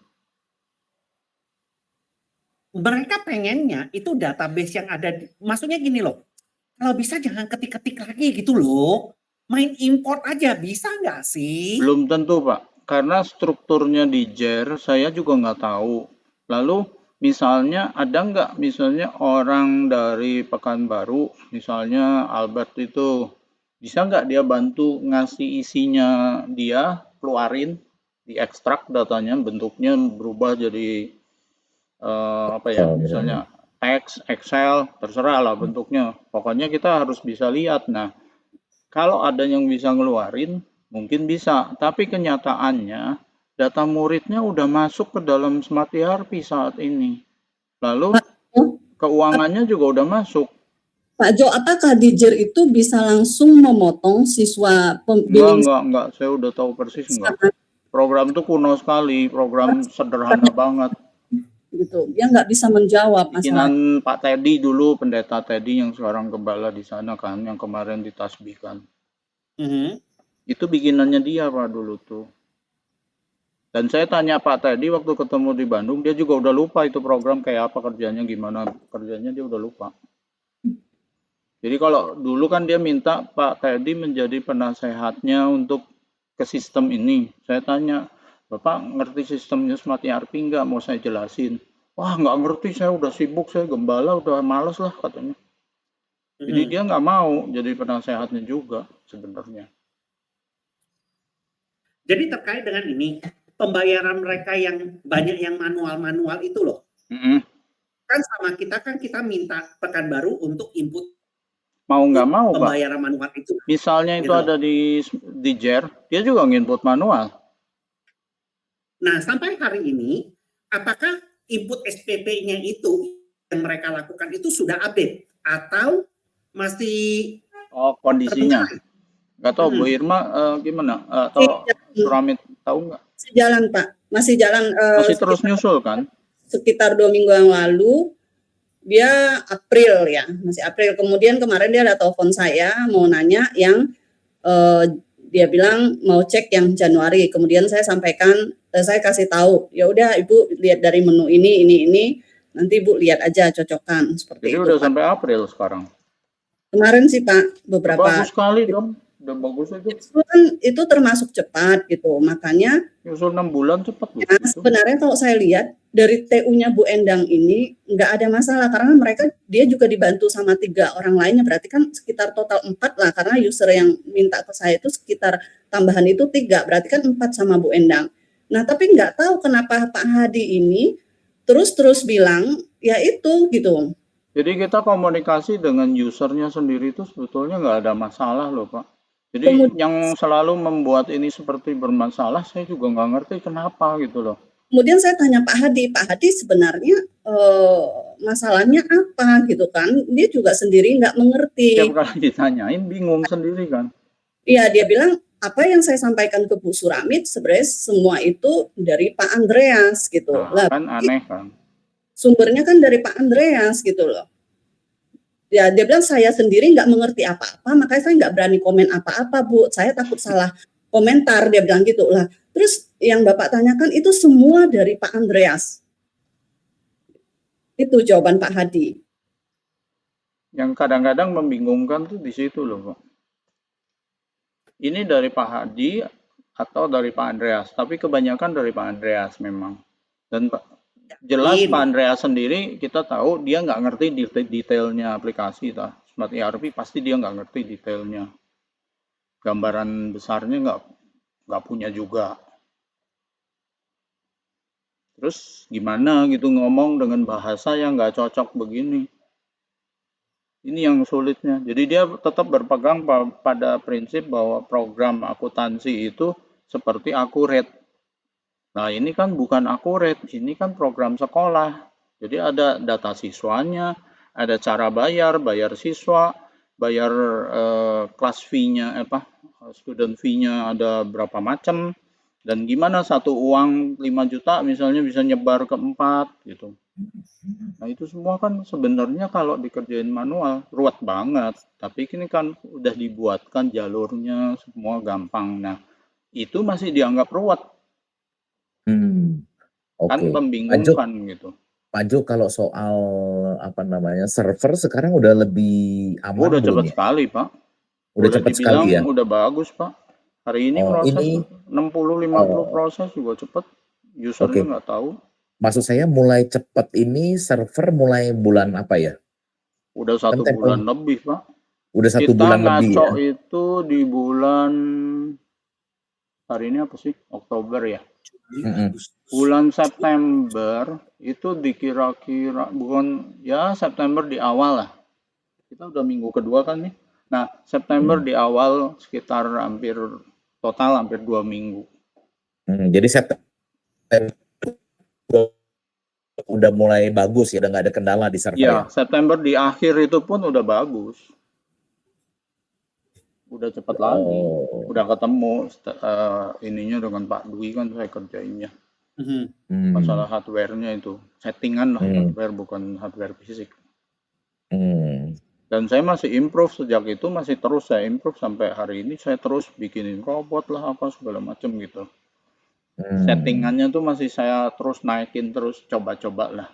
Mereka pengennya itu database yang ada, maksudnya gini loh, kalau bisa jangan ketik-ketik lagi gitu loh, main import aja, bisa nggak sih? Belum tentu, Pak. Karena strukturnya di JER saya juga nggak tahu. Lalu misalnya ada nggak misalnya orang dari Pekanbaru, misalnya Albert itu, bisa nggak dia bantu ngasih isinya dia, keluarin, diekstrak datanya, bentuknya berubah jadi apa ya, misalnya teks, Excel, terserah lah bentuknya. Pokoknya kita harus bisa lihat. Nah, kalau ada yang bisa ngeluarin, mungkin bisa. Tapi kenyataannya, data muridnya udah masuk ke dalam Smart ERP saat ini. Lalu keuangannya juga udah masuk. Pak Jo, apakah di JER itu bisa langsung memotong siswa pembimbing? Enggak. Saya udah tahu persis enggak. Program itu kuno sekali, program sederhana banget. Gitu, dia nggak bisa menjawab masalah. Bikinan Pak Teddy dulu, pendeta Teddy yang sekarang gembala di sana kan, yang kemarin ditasbihkan. Itu bikinannya dia, Pak, dulu tuh. Dan saya tanya Pak Teddy waktu ketemu di Bandung, dia juga udah lupa itu program kayak apa kerjanya, gimana kerjanya, dia udah lupa. Jadi kalau dulu kan dia minta Pak Teddy menjadi penasehatnya untuk ke sistem ini. Saya tanya, Bapak ngerti sistemnya Smart ERP nggak? Mau saya jelasin. Wah, nggak ngerti, saya udah sibuk, saya gembala, udah males lah katanya. Jadi dia nggak mau jadi penasehatnya juga sebenarnya. Jadi terkait dengan ini, pembayaran mereka yang banyak yang manual-manual itu loh. Kan sama kita kan kita minta Pekanbaru untuk input. Mau nggak mau, Pak. Pembayaran manual itu. Misalnya itu gitu ada di JER, dia juga nginput manual. Nah, sampai hari ini, apakah input SPP-nya itu yang mereka lakukan itu sudah update atau masih kondisinya? Nggak tahu, Bu Irma gimana? Atau Suramit tahu nggak? Masih jalan, Pak. Masih jalan. Masih terus nyusul kan? Sekitar 2 minggu yang lalu, dia April ya, masih April. Kemudian kemarin dia ada telepon saya mau nanya yang dia bilang mau cek yang Januari. Kemudian saya sampaikan, saya kasih tahu, ya udah Ibu lihat dari menu ini, nanti Ibu lihat aja cocokan seperti Jadi itu. udah Pak. sampai April sekarang. Kemarin sih Pak beberapa. Bagus sekali dong, udah bagus itu. Itu termasuk cepat gitu, makanya. Usul 6 bulan cepat loh. Ya, sebenarnya kalau saya lihat dari TU-nya Bu Endang ini nggak ada masalah karena dia juga dibantu sama 3 orang lainnya, berarti kan sekitar total 4 lah karena user yang minta ke saya itu sekitar tambahan itu 3, berarti kan 4 sama Bu Endang. Nah tapi nggak tahu kenapa Pak Hadi ini terus bilang ya itu gitu. Jadi kita komunikasi dengan usernya sendiri itu sebetulnya nggak ada masalah loh Pak. Jadi yang selalu membuat ini seperti bermasalah saya juga nggak ngerti kenapa gitu loh. Kemudian saya tanya Pak Hadi sebenarnya masalahnya apa gitu kan? Dia juga sendiri nggak mengerti. Tiap kali ditanyain bingung sendiri kan? Iya, dia bilang apa yang saya sampaikan ke Bu Suramit sebenarnya semua itu dari Pak Andreas gitu. Nah, lah, kan aneh kan? Sumbernya kan dari Pak Andreas gitu loh. Ya, dia bilang saya sendiri nggak mengerti apa-apa, makanya saya nggak berani komen apa-apa, Bu. Saya takut salah komentar, dia bilang gitu lah. Terus yang Bapak tanyakan itu semua dari Pak Andreas. Itu jawaban Pak Hadi. Yang kadang-kadang membingungkan tuh di situ loh, Pak. Ini dari Pak Hadi atau dari Pak Andreas, tapi kebanyakan dari Pak Andreas memang. Dan jelas Pak Andreas sendiri kita tahu dia nggak ngerti detailnya aplikasi Smart ERP, pasti dia nggak ngerti detailnya. Gambaran besarnya nggak punya juga. Terus gimana gitu ngomong dengan bahasa yang nggak cocok begini. Ini yang sulitnya. Jadi dia tetap berpegang pada prinsip bahwa program akuntansi itu seperti akurat. Nah, ini kan bukan akurat, ini kan program sekolah. Jadi ada data siswanya, ada cara bayar siswa, bayar kelas fee-nya student fee-nya ada berapa macam, dan gimana satu uang 5 juta misalnya bisa nyebar ke 4 gitu. Nah, itu semua kan sebenarnya kalau dikerjain manual ruwet banget, tapi ini kan udah dibuatkan jalurnya semua gampang. Nah, itu masih dianggap ruwet, Hmm, kan oke. membingungkan gitu. Pak Jo, kalau soal apa namanya server sekarang udah lebih aman Udah belum cepat ya? sekali, Pak. Udah Boleh cepat sekali dibilang ya? udah bagus, Pak. Hari ini Oh, proses ini 60-50 oh, proses juga cepat. Usernya oke. nggak tahu. Maksud saya mulai cepat ini server mulai bulan apa ya? Udah Kan 1 bulan tempo lebih, Pak. udah 1 bulan Kita lebih ngaco ya. itu di bulan hari ini apa sih? Oktober ya. Mm-mm. Bulan September itu dikira-kira bukan ya September di awal lah. Kita udah minggu kedua kan nih. Nah, September di awal sekitar total hampir 2 minggu. Jadi September udah mulai bagus ya, udah nggak ada kendala di server ya. Ya, September di akhir itu pun udah bagus. Udah cepat lagi. Oh. Udah ketemu ininya dengan Pak Dwi kan saya kerjainnya. Masalah hardware-nya itu. Settingan lah hardware, bukan hardware fisik. Dan saya masih improve sejak itu, masih terus saya improve sampai hari ini. Saya terus bikinin robot lah apa segala macam gitu. Settingannya tuh masih saya terus naikin, terus coba-coba lah.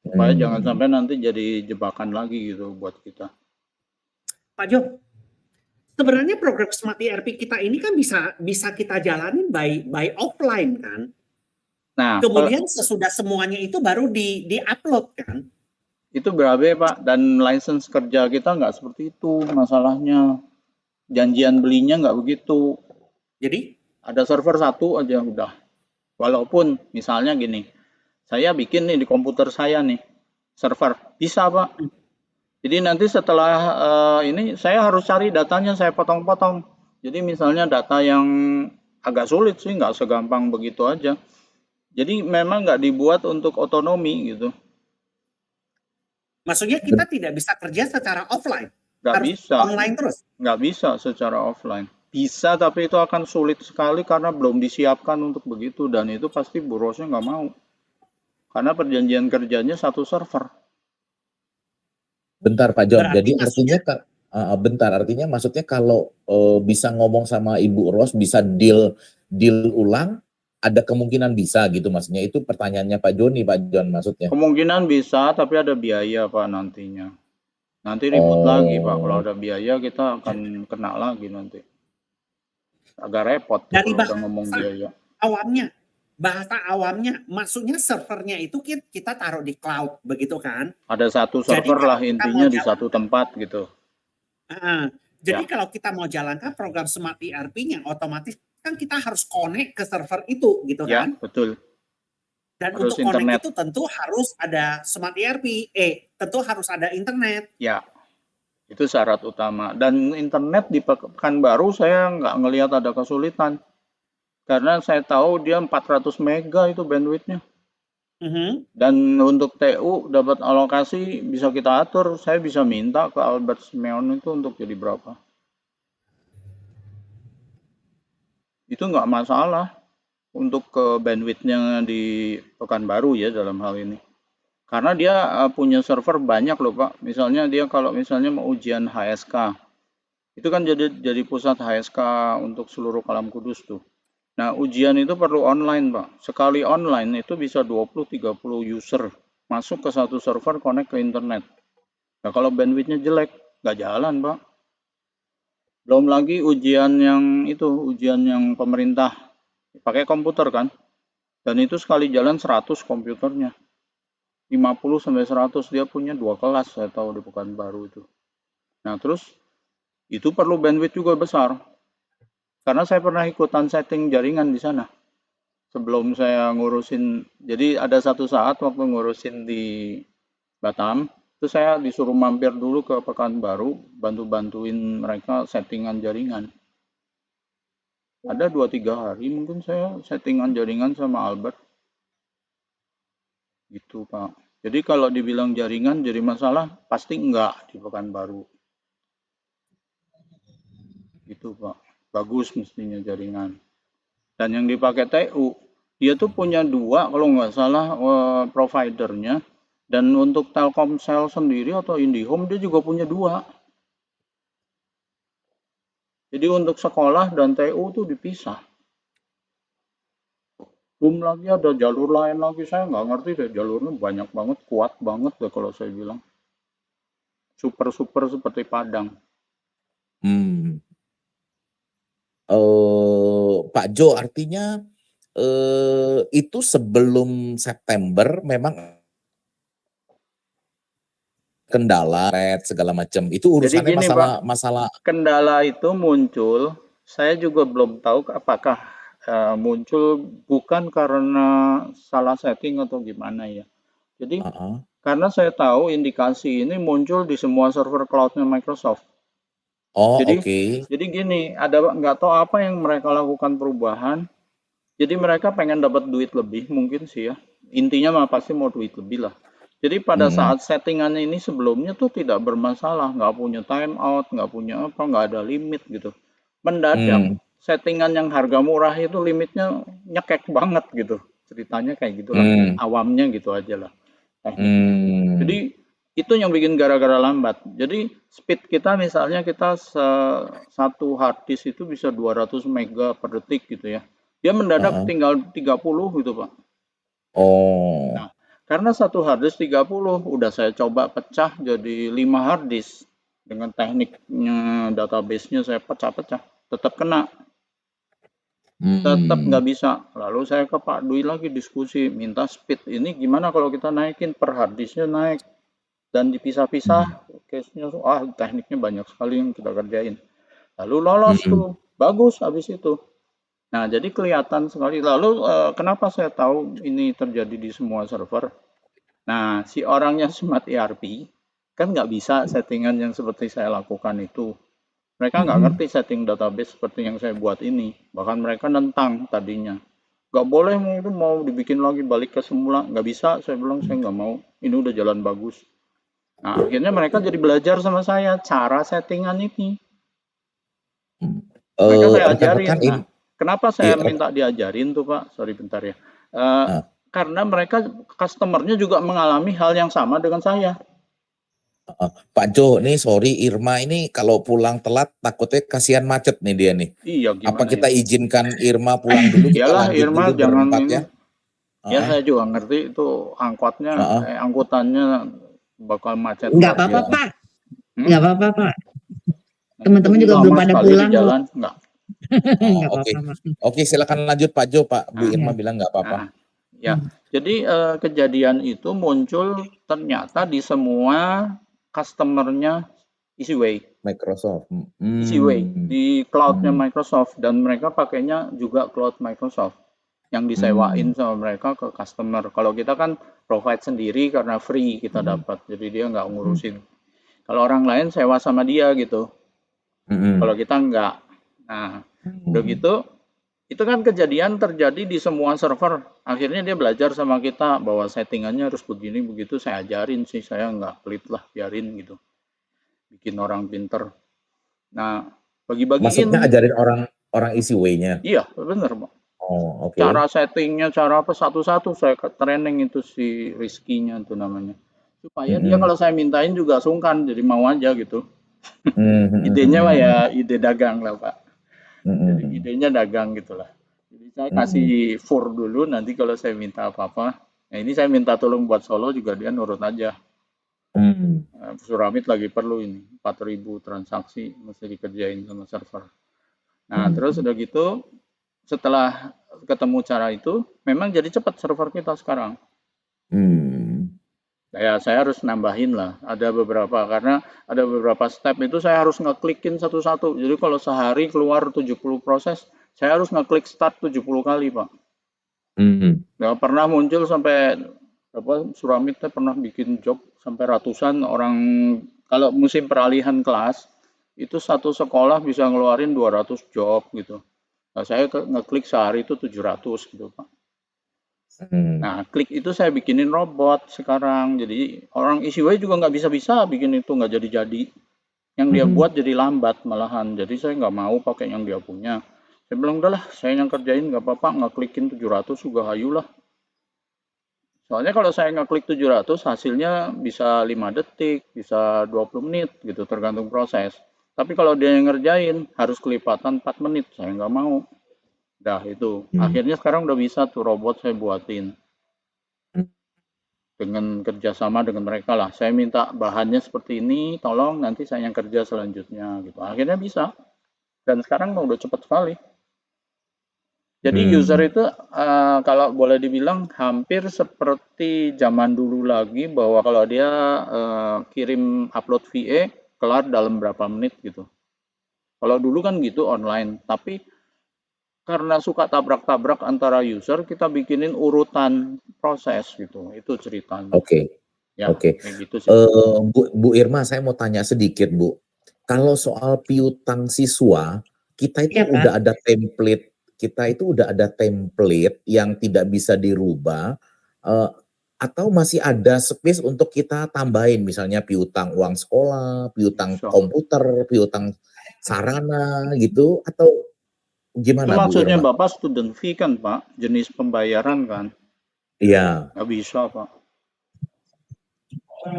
Supaya jangan sampai nanti jadi jebakan lagi gitu buat kita. Pak Jo, sebenarnya program Smart ERP kita ini kan bisa kita jalanin by offline kan. Nah, kemudian sesudah semuanya itu baru di-upload kan. Itu berapa ya, Pak? Dan license kerja kita nggak seperti itu masalahnya. Janjian belinya nggak begitu. Jadi ada server satu aja udah. Walaupun misalnya gini, saya bikin nih di komputer saya nih server, bisa Pak. Jadi nanti setelah ini saya harus cari datanya, saya potong-potong. Jadi misalnya data yang agak sulit sih, nggak segampang begitu aja. Jadi memang nggak dibuat untuk otonomi gitu. Maksudnya kita tidak bisa kerja secara offline? Nggak harus bisa. Online terus? Nggak bisa secara offline. Bisa, tapi itu akan sulit sekali karena belum disiapkan untuk begitu. Dan itu pasti Bu Rosnya nggak mau. Karena perjanjian kerjanya satu server. Bentar Pak John, Berarti jadi artinya bentar, artinya maksudnya kalau bisa ngomong sama Ibu Ros, bisa deal ulang, ada kemungkinan bisa gitu maksudnya. Itu pertanyaannya Pak Joni, Pak John maksudnya. Kemungkinan bisa, tapi ada biaya Pak nantinya. Nanti ribut lagi Pak, kalau ada biaya kita akan kena lagi nanti. Agak repot tuh dari kalau udah ngomong biaya. Bahasa awamnya, maksudnya servernya itu kita taruh di cloud, begitu kan? Ada satu server lah intinya di satu tempat gitu. Jadi kalau kita mau jalankan program Smart ERP-nya, otomatis kan kita harus connect ke server itu, gitu kan? Ya, betul. Dan harus untuk connect itu tentu harus ada Smart ERP, tentu harus ada internet. Ya, itu syarat utama. Dan internet di Pekanbaru saya nggak ngelihat ada kesulitan. Karena saya tahu dia 400 mega itu bandwidth-nya. Dan untuk TU dapat alokasi bisa kita atur. Saya bisa minta ke Albert Simeon itu untuk jadi berapa. Itu nggak masalah untuk ke bandwidth-nya di Pekanbaru ya dalam hal ini. Karena dia punya server banyak loh Pak. Misalnya dia kalau misalnya mau ujian HSK, itu kan jadi pusat HSK untuk seluruh Kalam Kudus tuh. Nah, ujian itu perlu online, Pak. Sekali online itu bisa 20-30 user masuk ke satu server, connect ke internet. Nah, kalau bandwidth-nya jelek, nggak jalan, Pak. Belum lagi ujian yang pemerintah pakai komputer kan. Dan itu sekali jalan 100 komputernya. 50-100 dia punya 2 kelas saya tahu di Pekanbaru itu. Nah, terus itu perlu bandwidth juga besar. Karena saya pernah ikutan setting jaringan di sana. Sebelum saya ngurusin, jadi ada satu saat waktu ngurusin di Batam, itu saya disuruh mampir dulu ke Pekanbaru, bantu-bantuin mereka settingan jaringan. Ada 2-3 hari mungkin saya settingan jaringan sama Albert. Gitu, Pak. Jadi kalau dibilang jaringan jadi masalah, pasti enggak di Pekanbaru. Gitu, Pak. Bagus mestinya jaringan. Dan yang dipakai TU, dia tuh punya 2 kalau nggak salah providernya. Dan untuk Telkomsel sendiri atau IndiHome dia juga punya 2. Jadi untuk sekolah dan TU tuh dipisah. Belum lagi ada jalur lain lagi, saya nggak ngerti deh, jalurnya banyak banget, kuat banget deh kalau saya bilang. Super-super seperti Padang. Pak Jo, artinya itu sebelum September memang kendala segala macam. Itu Jadi urusannya gini, Pak, masalah kendala itu muncul, saya juga belum tahu apakah muncul bukan karena salah setting atau gimana ya. Jadi karena saya tahu indikasi ini muncul di semua server cloud-nya Microsoft. Oh, Jadi oke. jadi gini, ada nggak tahu apa yang mereka lakukan perubahan. Jadi mereka pengen dapat duit lebih mungkin sih ya. Intinya mah pasti mau duit lebih lah. Jadi pada saat settingannya ini sebelumnya tuh tidak bermasalah, nggak punya timeout, nggak punya apa, nggak ada limit gitu. Mendadak settingan yang harga murah itu limitnya nyekek banget gitu. Ceritanya kayak gitulah, awamnya gitu aja lah. Jadi itu yang bikin gara-gara lambat. Jadi speed kita misalnya kita satu hard disk itu bisa 200 mega per detik gitu ya. Dia mendadak tinggal 30 gitu, Pak. Oh. Nah, karena satu hard disk 30, udah saya coba pecah jadi 5 hard disk. Dengan tekniknya database-nya saya pecah-pecah, tetap kena. Tetap nggak bisa. Lalu saya ke Pak Dwi lagi diskusi, minta speed ini gimana kalau kita naikin per hard disk-nya naik. Dan dipisah-pisah, case-nya, tekniknya banyak sekali yang kita kerjain. Lalu lolos tuh, bagus habis itu. Nah, jadi kelihatan sekali. Lalu kenapa saya tahu ini terjadi di semua server? Nah, si orangnya Smart ERP kan nggak bisa settingan yang seperti saya lakukan itu. Mereka nggak ngerti setting database seperti yang saya buat ini. Bahkan mereka nentang tadinya. Nggak boleh mau dibikin lagi balik ke semula. Nggak bisa, saya bilang saya nggak mau. Ini udah jalan bagus. Nah, akhirnya mereka jadi belajar sama saya cara settingan ini. Mereka saya ajarin. Nah, kenapa saya minta diajarin tuh, Pak? Sorry bentar ya. Karena mereka customernya juga mengalami hal yang sama dengan saya. Pak Jo, nih sorry Irma ini kalau pulang telat takutnya kasihan macet nih dia nih. Iya, gimana apa kita ya? izinkan Irma pulang dulu, kita Iyalah, lanjut Irma dulu jangan berempat ini. ya? Ya saya juga ngerti itu angkotnya, angkutannya bakal macet. Nggak apa-apa, Pak. Nggak apa-apa, Pak. Teman-teman juga Lama belum pada sekali pulang di jalan, nggak. Nggak Oke, apa-apa, Pak. oke, silakan lanjut Pak Jo. Pak Bu Irma bilang nggak apa-apa. Ya, jadi kejadian itu muncul ternyata di semua customernya EasyWay. Microsoft. EasyWay di cloud-nya Microsoft, dan mereka pakainya juga cloud Microsoft yang disewain sama mereka ke customer. Kalau kita kan provide sendiri karena free kita dapat, jadi dia nggak ngurusin. Kalau orang lain sewa sama dia gitu. Kalau kita nggak. Nah, udah gitu, itu kan kejadian terjadi di semua server. Akhirnya dia belajar sama kita bahwa settingannya harus begini begitu. Saya ajarin sih, saya nggak pelit lah, biarin gitu. Bikin orang pinter. Nah, bagi-bagiin. Maksudnya ajarin orang EasyWay-nya? Iya, bener, Pak. Oh, oke. Cara settingnya, cara apa, satu-satu saya training itu si Rizky-nya itu namanya. Supaya dia kalau saya mintain juga sungkan, jadi mau aja gitu. Idenya mah ya ide dagang lah, Pak. Jadi idenya dagang gitulah. Jadi saya kasih for dulu, nanti kalau saya minta apa-apa, nah ini saya minta tolong buat Solo juga dia nurut aja. Suramit lagi perlu ini 4.000 transaksi mesti dikerjain sama server. Nah, terus udah gitu setelah ketemu cara itu, memang jadi cepat server kita sekarang. Ya, saya harus nambahin lah. Ada beberapa, karena ada beberapa step itu saya harus ngeklikin satu-satu. Jadi kalau sehari keluar 70 proses, saya harus ngeklik start 70 kali, Pak. Nggak pernah muncul sampai Suramitnya pernah bikin job sampai ratusan orang. Kalau musim peralihan kelas, itu satu sekolah bisa ngeluarin 200 job gitu. Nah, saya ngeklik sehari itu 700 gitu Pak. Hmm. Nah, klik itu saya bikinin robot sekarang. Jadi orang Easyway juga nggak bisa-bisa bikin itu, nggak jadi-jadi. Yang dia buat jadi lambat malahan. Jadi saya nggak mau pakai yang dia punya. Saya bilang udahlah, saya yang kerjain nggak apa-apa, ngeklikin 700 juga hayu lah. Soalnya kalau saya ngeklik 700 hasilnya bisa 5 detik, bisa 20 menit gitu tergantung proses. Tapi kalau dia yang ngerjain harus kelipatan 4 menit, saya nggak mau. Dah itu. Akhirnya sekarang udah bisa tuh robot saya buatin. Dengan kerjasama dengan mereka lah. Saya minta bahannya seperti ini, tolong nanti saya yang kerja selanjutnya gitu. Akhirnya bisa. Dan sekarang udah cepat sekali. Jadi user itu kalau boleh dibilang hampir seperti zaman dulu lagi bahwa kalau dia kirim upload VA kelar dalam berapa menit gitu. Kalau dulu kan gitu online, tapi karena suka tabrak-tabrak antara user, kita bikinin urutan proses gitu. Itu ceritanya. Oke. Ya, Oke. kayak gitu sih. Bu Irma, saya mau tanya sedikit, Bu. Kalau soal piutang siswa, kita itu Iya, Pak. udah ada template, yang tidak bisa dirubah, atau masih ada space untuk kita tambahin, misalnya piutang uang sekolah, piutang Bisa. komputer, piutang sarana gitu, atau Itu gimana Bu maksudnya Irma? Bapak student fee kan Pak, jenis pembayaran kan? Iya. Nggak bisa Pak.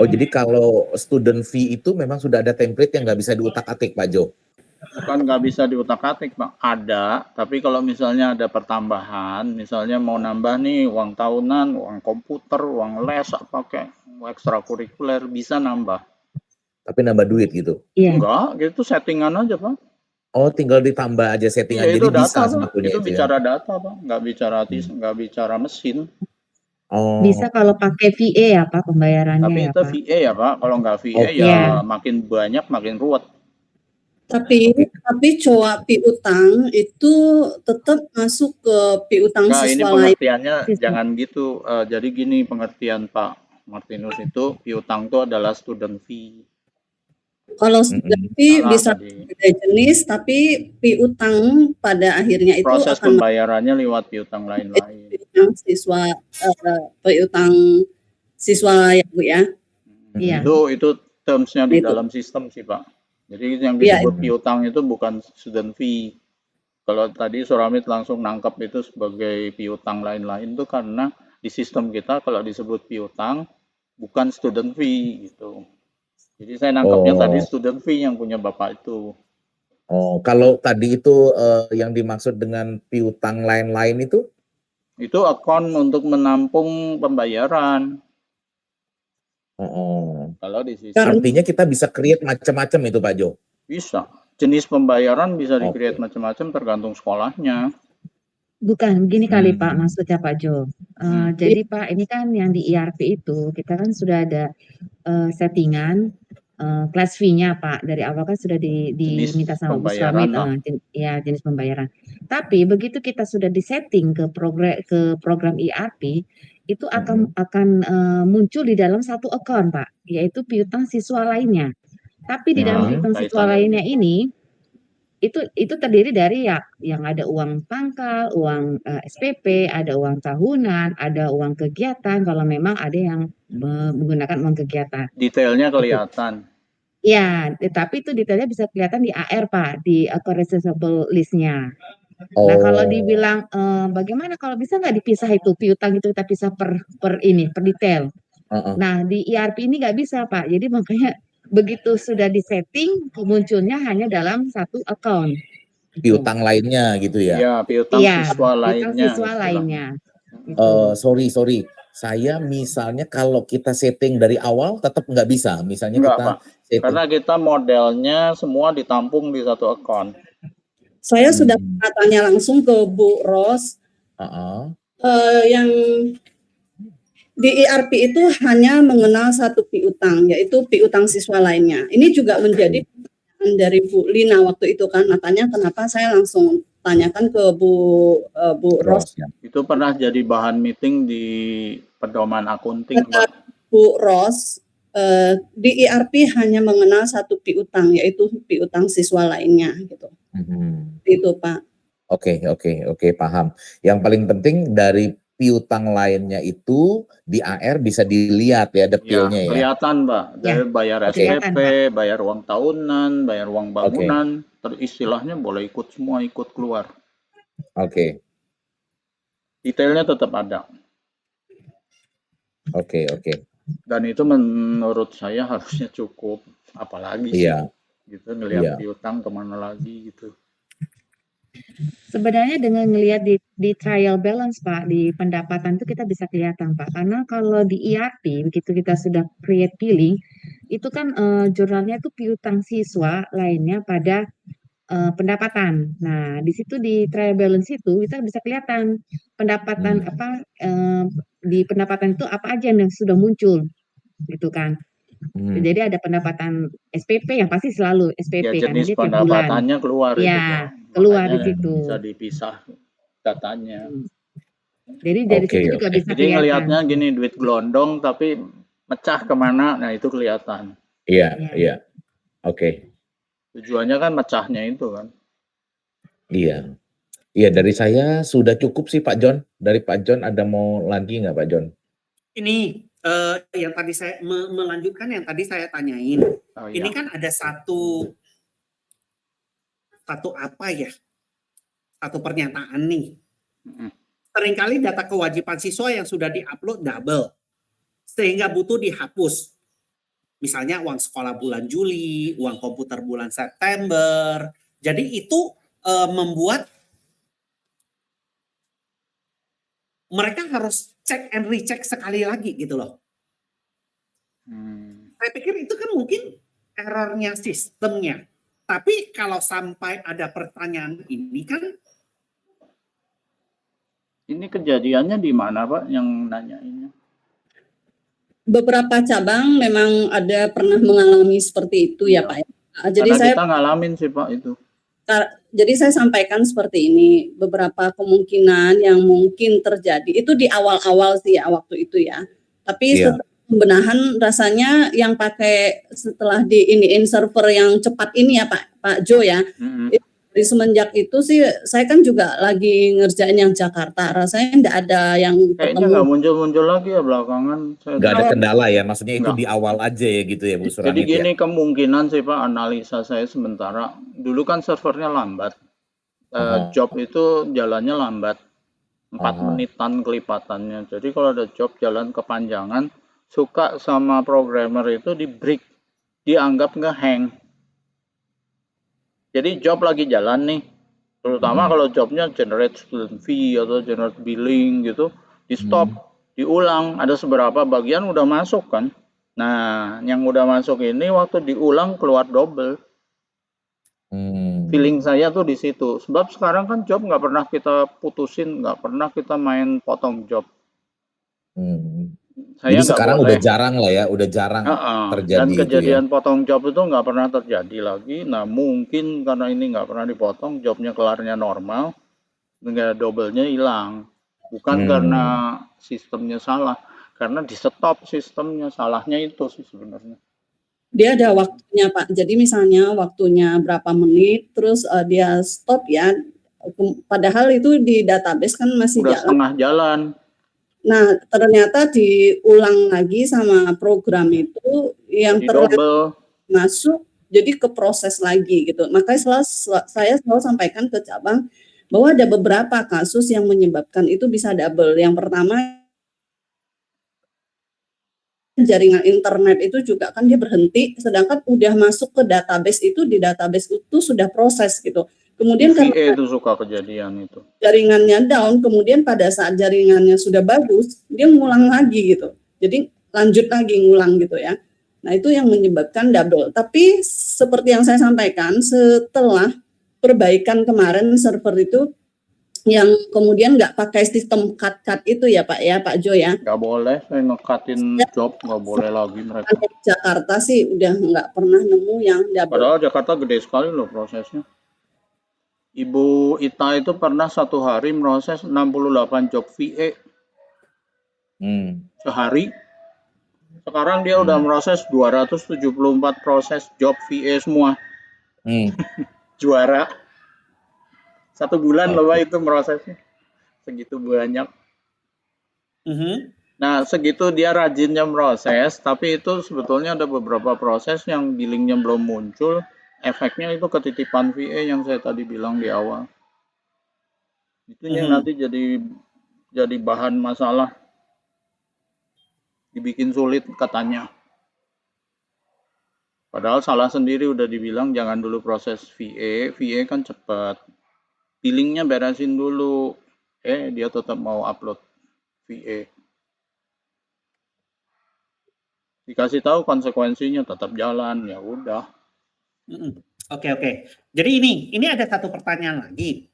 Oh, jadi kalau student fee itu memang sudah ada template yang nggak bisa diutak-atik, Pak Jo? Bukan nggak bisa diutak-atik Pak, ada. Tapi kalau misalnya ada pertambahan, misalnya mau nambah nih uang tahunan, uang komputer, uang les, pakai ekstrakurikuler, bisa nambah. Tapi nambah duit gitu? Iya. Enggak, gitu settingan aja Pak. Oh, tinggal ditambah aja settingan, Iya jadi itu data bisa Pak, sebetulnya itu itu ya? bicara data Pak, nggak bicara mesin. Bisa Oh, kalau pakai VA ya Pak pembayarannya Tapi ya itu Pak. VA ya Pak, kalau nggak VA oke. ya Iya. makin banyak makin ruwet. Tapi coa piutang itu tetap masuk ke piutang Nah, ini siswa lain. pengertiannya Siswa. jangan gitu. Jadi gini pengertian Pak Martinus itu piutang itu adalah student fee. Kalau student fee Salah bisa tadi. berbeda jenis, tapi piutang pada akhirnya itu Proses akan pembayarannya lewat piutang lain-lain. piutang siswa ya Bu ya. Iya. Itu terms-nya di Itu. dalam sistem sih Pak. Jadi yang Iya. disebut piutang itu bukan student fee. Kalau tadi Suramit langsung nangkap itu sebagai piutang lain-lain itu karena di sistem kita kalau disebut piutang bukan student fee gitu. Jadi saya nangkapnya tadi student fee yang punya Bapak itu. Oh, kalau tadi itu yang dimaksud dengan piutang lain-lain itu? Itu akun untuk menampung pembayaran. Kalau di sistem Artinya kita bisa create macam-macam itu Pak Jo? bisa. Jenis pembayaran bisa di-create macam-macam tergantung sekolahnya. Bukan, gini kali Pak maksudnya Pak Jo. Jadi Pak, ini kan yang di ERP itu kita kan sudah ada settingan class fee-nya Pak. Dari awal kan sudah diminta sama Bu Suramit ya jenis pembayaran. Tapi begitu kita sudah disetting ke program ERP itu akan muncul di dalam satu account Pak, yaitu piutang siswa lainnya. Tapi di dalam piutang siswa lainnya ini itu terdiri dari ya yang ada uang pangkal, uang SPP, ada uang tahunan, ada uang kegiatan kalau memang ada yang menggunakan uang kegiatan. Detailnya kelihatan. Ya, tetapi itu detailnya bisa kelihatan di AR Pak, di account receivable list-nya. Nah kalau dibilang bagaimana kalau bisa nggak dipisah itu piutang itu kita pisah per detail. Nah di ERP ini nggak bisa Pak, jadi makanya begitu sudah disetting munculnya hanya dalam satu account. Piutang lainnya gitu ya? Iya, piutang siswa lainnya. Piutang siswa lainnya. Sorry. Saya misalnya kalau kita setting dari awal tetap nggak bisa. Misalnya Enggak, kita Pak. Karena kita modelnya semua ditampung di satu account. Saya sudah pernah tanya langsung ke Bu Ros. Yang di ERP itu hanya mengenal satu piutang, yaitu piutang siswa lainnya. Ini juga menjadi pertanyaan dari Bu Lina waktu itu kan, makanya kenapa saya langsung tanyakan ke Bu Ros. Itu pernah jadi bahan meeting di pedoman akunting, Pak. Bu Ros, di ERP hanya mengenal satu piutang, yaitu piutang siswa lainnya gitu. Itu Pak. Oke, paham. Yang paling penting dari piutang lainnya itu di AR bisa dilihat ya Ya, detailnya ya. kelihatan, Pak. Ya, Dari bayar Oke. kelihatan, SPP, Pak. bayar uang tahunan, bayar uang Oke. bangunan, istilahnya boleh ikut semua, ikut keluar. Oke. Detailnya tetap ada. Oke. Dan itu menurut saya harusnya cukup. Apalagi sih, Iya. gitu ngelihat Iya. piutang kemana lagi gitu. Sebenarnya dengan ngelihat di trial balance, Pak, di pendapatan itu kita bisa kelihatan, Pak. Karena kalau di ERP, begitu kita sudah create billing, itu kan jurnalnya itu piutang siswa lainnya pada pendapatan. Nah, di situ di trial balance itu kita bisa kelihatan pendapatan apa di pendapatan itu apa aja yang sudah muncul, gitu kan. Jadi ada pendapatan SPP yang pasti selalu Ya, SPP karena jenis dia tiap bulan. pendapatannya keluar itu, Pak. Ya, keluar di Makanya situ. bisa dipisah datanya. Jadi dari situ juga Oke. bisa Jadi kelihatan. ngelihatnya gini, duit gelondong tapi mecah kemana, nah itu kelihatan. Iya. Oke. Tujuannya kan mecahnya itu kan. Iya. Iya, dari saya sudah cukup sih Pak John. Dari Pak John ada mau lagi nggak Pak John? Ini yang tadi saya melanjutkan yang tadi saya tanyain. Oh, Ini iya. kan ada satu apa ya? Satu pernyataan nih. Mm-mm. Seringkali data kewajiban siswa yang sudah diupload double, sehingga butuh dihapus. Misalnya uang sekolah bulan Juli, uang komputer bulan September. Jadi itu membuat mereka harus cek and recheck sekali lagi gitu loh. Saya pikir itu kan mungkin errornya sistemnya. Tapi kalau sampai ada pertanyaan ini kan, Ini kejadiannya di mana, Pak, yang nanyainnya? Beberapa cabang memang ada pernah mengalami seperti itu ya Iya. Pak ya. Jadi Karena saya kita ngalamin sih, Pak, itu. jadi saya sampaikan seperti ini, beberapa kemungkinan yang mungkin terjadi itu di awal-awal sih ya waktu itu ya. Tapi Iya. setelah pembenahan rasanya yang pakai setelah diiniin server yang cepat ini ya Pak Jo ya. Mm-mm. Dari semenjak itu sih saya kan juga lagi ngerjain yang Jakarta, rasanya enggak ada yang Kayaknya ketemu. nggak muncul-muncul lagi ya belakangan. Nggak ada kendala ya, maksudnya itu Nggak. di awal aja ya gitu ya Bu Jadi Suramit ya. gini kemungkinan sih, Pak, analisa saya sementara. Dulu kan servernya lambat. Job itu jalannya lambat. 4 menitan kelipatannya. Jadi kalau ada job jalan kepanjangan, suka sama programmer itu di break. Dianggap nge-hang. Jadi job lagi jalan nih, terutama kalau jobnya generate student fee atau generate billing gitu, di stop, diulang, ada seberapa bagian udah masuk kan. Nah, yang udah masuk ini waktu diulang keluar double. Feeling saya tuh di situ. Sebab sekarang kan job nggak pernah kita putusin, nggak pernah kita main potong job. Jadi Saya nggak sekarang boleh. udah jarang lah ya, udah jarang terjadi Dan itu ya. kejadian potong job itu nggak pernah terjadi lagi. Nah mungkin karena ini nggak pernah dipotong, jobnya kelarnya normal, nggak double-nya hilang. Bukan karena sistemnya salah, karena di stop sistemnya, salahnya itu sih sebenarnya. Dia ada waktunya Pak. Jadi misalnya waktunya berapa menit, terus dia stop ya. Padahal itu di database kan masih Udah jalan. setengah jalan. Nah ternyata diulang lagi sama program itu yang Di double. masuk, jadi ke proses lagi gitu. Makanya saya selalu sampaikan ke cabang bahwa ada beberapa kasus yang menyebabkan itu bisa double. Yang pertama, jaringan internet itu juga kan dia berhenti, sedangkan udah masuk ke database itu, di database itu sudah proses gitu. Kemudian VA itu suka kejadian itu. jaringannya down, kemudian pada saat jaringannya sudah bagus, dia ngulang lagi gitu. Jadi lanjut lagi ngulang gitu ya. Nah itu yang menyebabkan double. Tapi seperti yang saya sampaikan, setelah perbaikan kemarin server itu yang kemudian nggak pakai sistem cut itu ya Pak Jo ya. Nggak boleh, saya nge-cutin job, nggak boleh lagi mereka. Jakarta sih udah nggak pernah nemu yang double. Padahal Jakarta gede sekali loh prosesnya. Ibu Ita itu pernah satu hari proses 68 job VA. Sehari. Sekarang dia udah proses 274 proses job VA semua. Juara. 1 bulan loh Pak itu prosesnya. Segitu banyak. Nah, segitu dia rajinnya proses, tapi itu sebetulnya ada beberapa proses yang billingnya belum muncul. Efeknya itu ketitipan VA yang saya tadi bilang di awal. Itu yang nanti jadi bahan masalah. Dibikin sulit katanya. Padahal salah sendiri udah dibilang jangan dulu proses VA. VA kan cepat. Billingnya beresin dulu. Dia tetap mau upload VA. Dikasih tahu konsekuensinya tetap jalan, ya udah. Oke. Jadi ini ada satu pertanyaan lagi.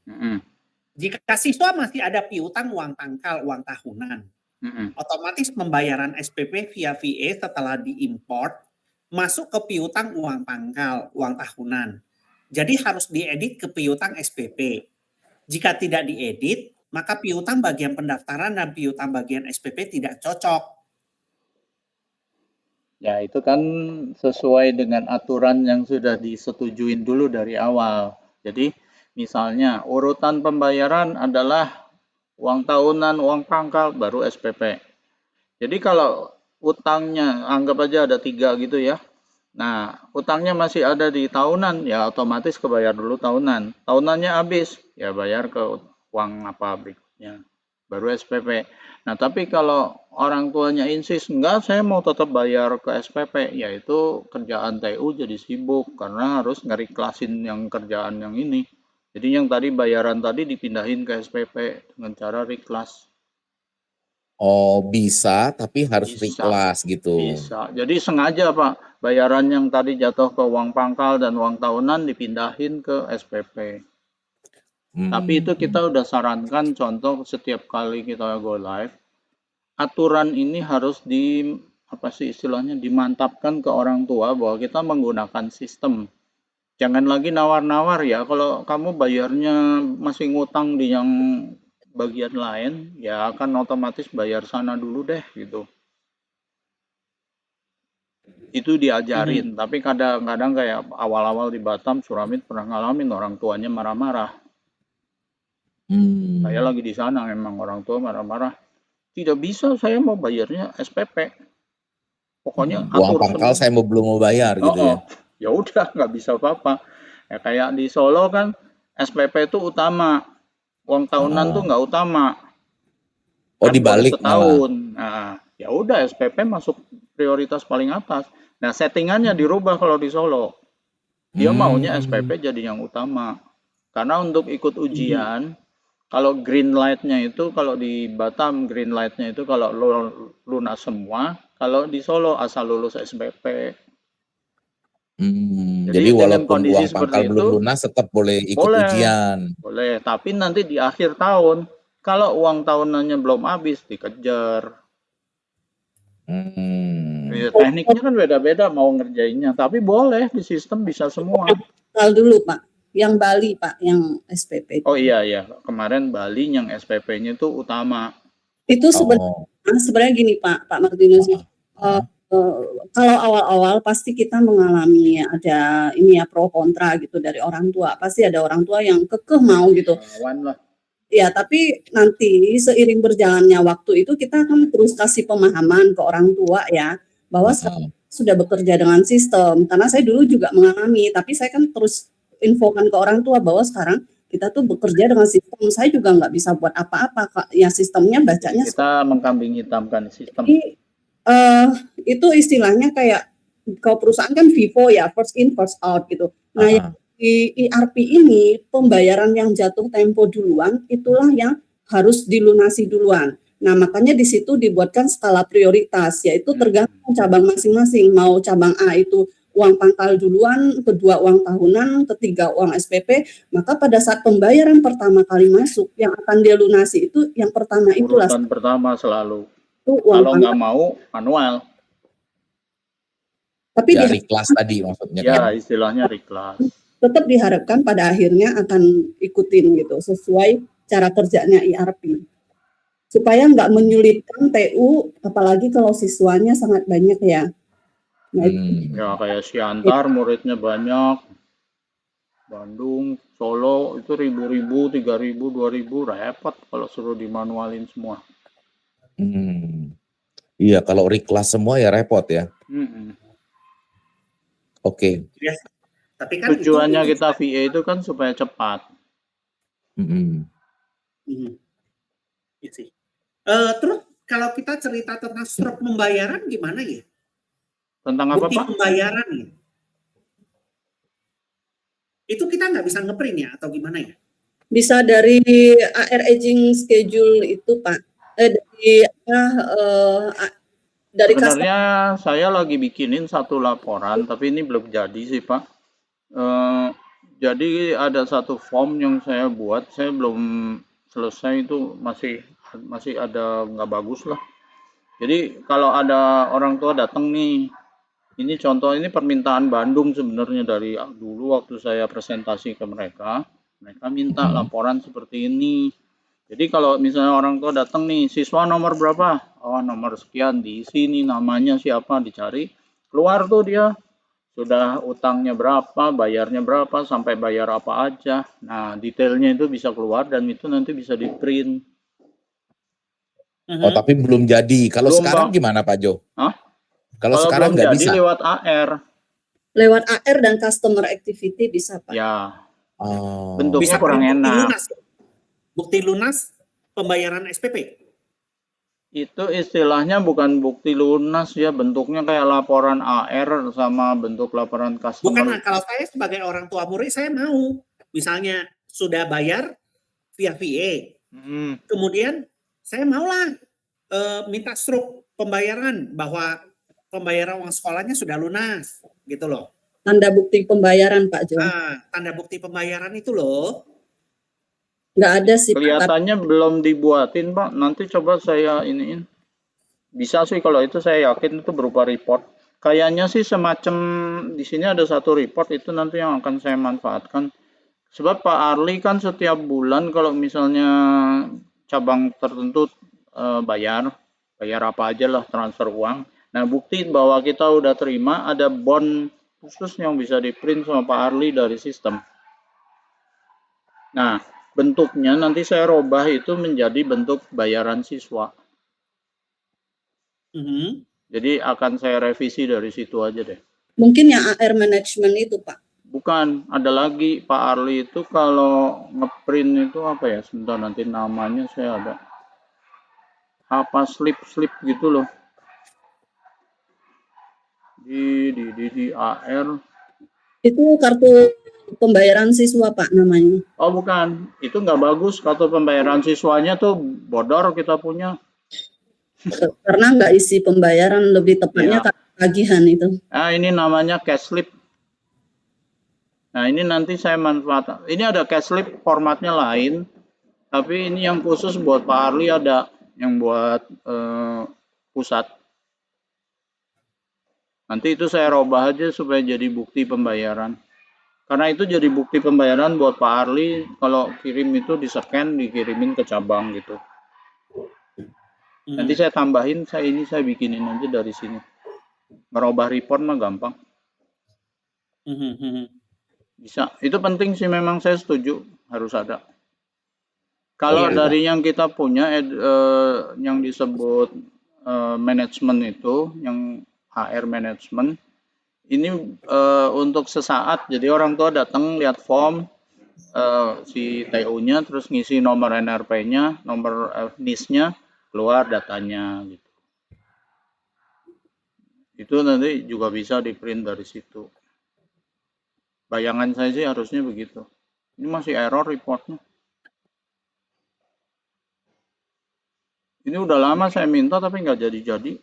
Jika siswa masih ada piutang uang pangkal, uang tahunan, otomatis pembayaran SPP via VA setelah diimport masuk ke piutang uang pangkal, uang tahunan. Jadi harus diedit ke piutang SPP. Jika tidak diedit, maka piutang bagian pendaftaran dan piutang bagian SPP tidak cocok. Ya, itu kan sesuai dengan aturan yang sudah disetujuin dulu dari awal. Jadi, misalnya urutan pembayaran adalah uang tahunan, uang pangkal, baru SPP. Jadi kalau utangnya, anggap aja ada 3 gitu ya. Nah, utangnya masih ada di tahunan, ya otomatis kebayar dulu tahunan. Tahunannya habis, ya bayar ke uang apa berikutnya. Baru SPP. Nah, tapi kalau orang tuanya insist, enggak, saya mau tetap bayar ke SPP, yaitu kerjaan TU jadi sibuk karena harus ngereklasin yang kerjaan yang ini. Jadi yang tadi bayaran tadi dipindahin ke SPP dengan cara reklas. Oh, bisa, tapi harus reklas gitu. Bisa. Jadi sengaja Pak, bayaran yang tadi jatuh ke uang pangkal dan uang tahunan dipindahin ke SPP. Tapi itu kita udah sarankan, contoh setiap kali kita go live, aturan ini harus dimantapkan ke orang tua bahwa kita menggunakan sistem. Jangan lagi nawar-nawar ya, kalau kamu bayarnya masih ngutang di yang bagian lain, ya akan otomatis bayar sana dulu deh gitu. Itu diajarin, tapi kadang-kadang kayak awal-awal di Batam, Suramit pernah ngalamin orang tuanya marah-marah. Saya lagi di sana, memang orang tua marah-marah. Tidak bisa, saya mau bayarnya SPP. Pokoknya uang pangkal saya belum mau bayar gitu ya. Ya udah, nggak bisa apa-apa. Ya kayak di Solo kan SPP itu utama, uang tahunan tuh nggak utama. Oh, dibalik setahun. Nah, ya udah SPP masuk prioritas paling atas. Nah, settingannya dirubah kalau di Solo. Dia maunya SPP jadi yang utama. Karena untuk ikut ujian, kalau green light-nya itu, kalau di Batam green light-nya itu kalau lunas semua, kalau di Solo asal lulus SPP. Jadi walaupun uang pangkal belum lunas tetap boleh ikut ujian. Boleh, tapi nanti di akhir tahun, kalau uang tahunannya belum habis, dikejar. Tekniknya kan beda-beda mau ngerjainnya, tapi boleh di sistem bisa semua. Kalau dulu Pak, yang Bali Pak, yang SPP. Oh iya, kemarin Bali yang SPP-nya itu utama. Itu sebenarnya gini Pak Martinus. Kalau awal-awal pasti kita mengalami ada ini ya pro kontra gitu dari orang tua. Pasti ada orang tua yang kekeh mau gitu. Ya, tapi nanti seiring berjalannya waktu itu kita akan terus kasih pemahaman ke orang tua ya bahwa sudah bekerja dengan sistem. Karena saya dulu juga mengalami, tapi saya kan terus infokan ke orang tua bahwa sekarang kita tuh bekerja dengan sistem. Saya juga nggak bisa buat apa-apa, Kak. Ya sistemnya bacanya. Kita mengkambing hitamkan sistem. Jadi, itu istilahnya kayak kalau perusahaan kan FIFO ya, first in first out gitu. Nah, yang di ERP ini pembayaran yang jatuh tempo duluan itulah yang harus dilunasi duluan. Nah, makanya di situ dibuatkan skala prioritas, yaitu tergantung cabang masing-masing. Mau cabang A itu uang pangkal duluan, kedua uang tahunan, ketiga uang SPP, maka pada saat pembayaran pertama kali masuk yang akan dia lunasi itu yang pertama itulah. Urutan pertama selalu. Itu uang kalau nggak mau manual. Tapi ya reklas tadi maksudnya ya, kan. Istilahnya reklas. Tetap diharapkan pada akhirnya akan ikutin gitu sesuai cara kerjanya ERP supaya nggak menyulitkan TU apalagi kalau siswanya sangat banyak ya. Nah, ya kayak Siantar muridnya banyak, Bandung, Solo itu ribu-ribu, 3.000, 2.000 repot kalau suruh dimanualin semua. Iya, kalau reclass semua ya repot ya. Oke. Yes. Tapi kan Tujuannya kita VA itu kan supaya cepat. Iya sih. Terus kalau kita cerita tentang struk pembayaran gimana ya? Tentang apa, Bukti Pak? pembayaran ya? Itu kita nggak bisa ngeprint ya atau gimana ya? Bisa dari AR aging schedule itu Pak. Dari Sebenarnya saya lagi bikinin satu laporan, tapi ini belum jadi sih Pak. Jadi ada satu form yang saya buat, saya belum selesai, itu masih ada nggak bagus lah. Jadi kalau ada orang tua datang nih, ini contoh, ini permintaan Bandung sebenarnya dari dulu waktu saya presentasi ke mereka minta laporan seperti ini. Jadi kalau misalnya orang tua datang nih, siswa nomor berapa? Oh, nomor sekian, diisi nih namanya siapa, dicari, keluar tuh dia. Sudah utangnya berapa, bayarnya berapa, sampai bayar apa aja. Nah, detailnya itu bisa keluar dan itu nanti bisa di-print. Oh, tapi belum jadi. Kalau Belum, sekarang Pak. gimana Pak Jo? Hah? Kalau sekarang belum nggak jadi bisa? lewat AR. Lewat AR dan customer activity bisa Pak. Ya. Oh. Bentuknya Bisa kurang bukti enak. lunas. Bukti lunas pembayaran SPP. Itu istilahnya bukan bukti lunas ya, bentuknya kayak laporan AR sama bentuk laporan customer. Bukan, kalau saya sebagai orang tua murid saya mau, misalnya sudah bayar via VA, kemudian saya maulah minta struk pembayaran bahwa pembayaran uang sekolahnya sudah lunas, gitu loh. Tanda bukti pembayaran Pak Jo. Tanda bukti pembayaran itu loh. Nggak ada sih Pak. Kelihatannya belum dibuatin Pak, nanti coba saya iniin. Bisa sih kalau itu, saya yakin itu berupa report. Kayaknya sih semacam di sini ada satu report, itu nanti yang akan saya manfaatkan. Sebab Pak Arli kan setiap bulan kalau misalnya cabang tertentu bayar apa aja lah, transfer uang. Nah, bukti bahwa kita udah terima, ada bond khusus yang bisa di-print sama Pak Arli dari sistem. Nah, bentuknya nanti saya robah itu menjadi bentuk bayaran siswa. Jadi akan saya revisi dari situ aja deh. Mungkin yang AR management itu Pak. Bukan, ada lagi Pak Arli itu kalau ngeprint itu apa ya, sebentar nanti namanya saya ada. Apa slip gitu loh. Di AR. Itu kartu pembayaran siswa Pak namanya. Oh bukan, itu nggak bagus, kartu pembayaran siswanya tuh bodor kita punya. Karena nggak isi pembayaran, lebih tepatnya tagihan itu. Nah, ini namanya cash slip. Nah, ini nanti saya manfaatkan. Ini ada cash slip, formatnya lain, tapi ini yang khusus buat Pak Arli ada, yang buat pusat. Nanti itu saya robah aja supaya jadi bukti pembayaran. Karena itu jadi bukti pembayaran buat Pak Arli, kalau kirim itu di-scan, dikirimin ke cabang gitu. Nanti saya tambahin, saya bikinin aja dari sini. Merubah report mah gampang. Bisa. Itu penting sih, memang saya setuju harus ada. Kalau dari yang kita punya yang disebut manajemen itu, yang HR management, ini untuk sesaat. Jadi orang tua datang lihat form si TU-nya, terus ngisi nomor NRP-nya, nomor NIS-nya, keluar datanya gitu. Itu nanti juga bisa di-print dari situ. Bayangan saya sih harusnya begitu. Ini masih error reportnya. Ini udah lama saya minta tapi nggak jadi-jadi.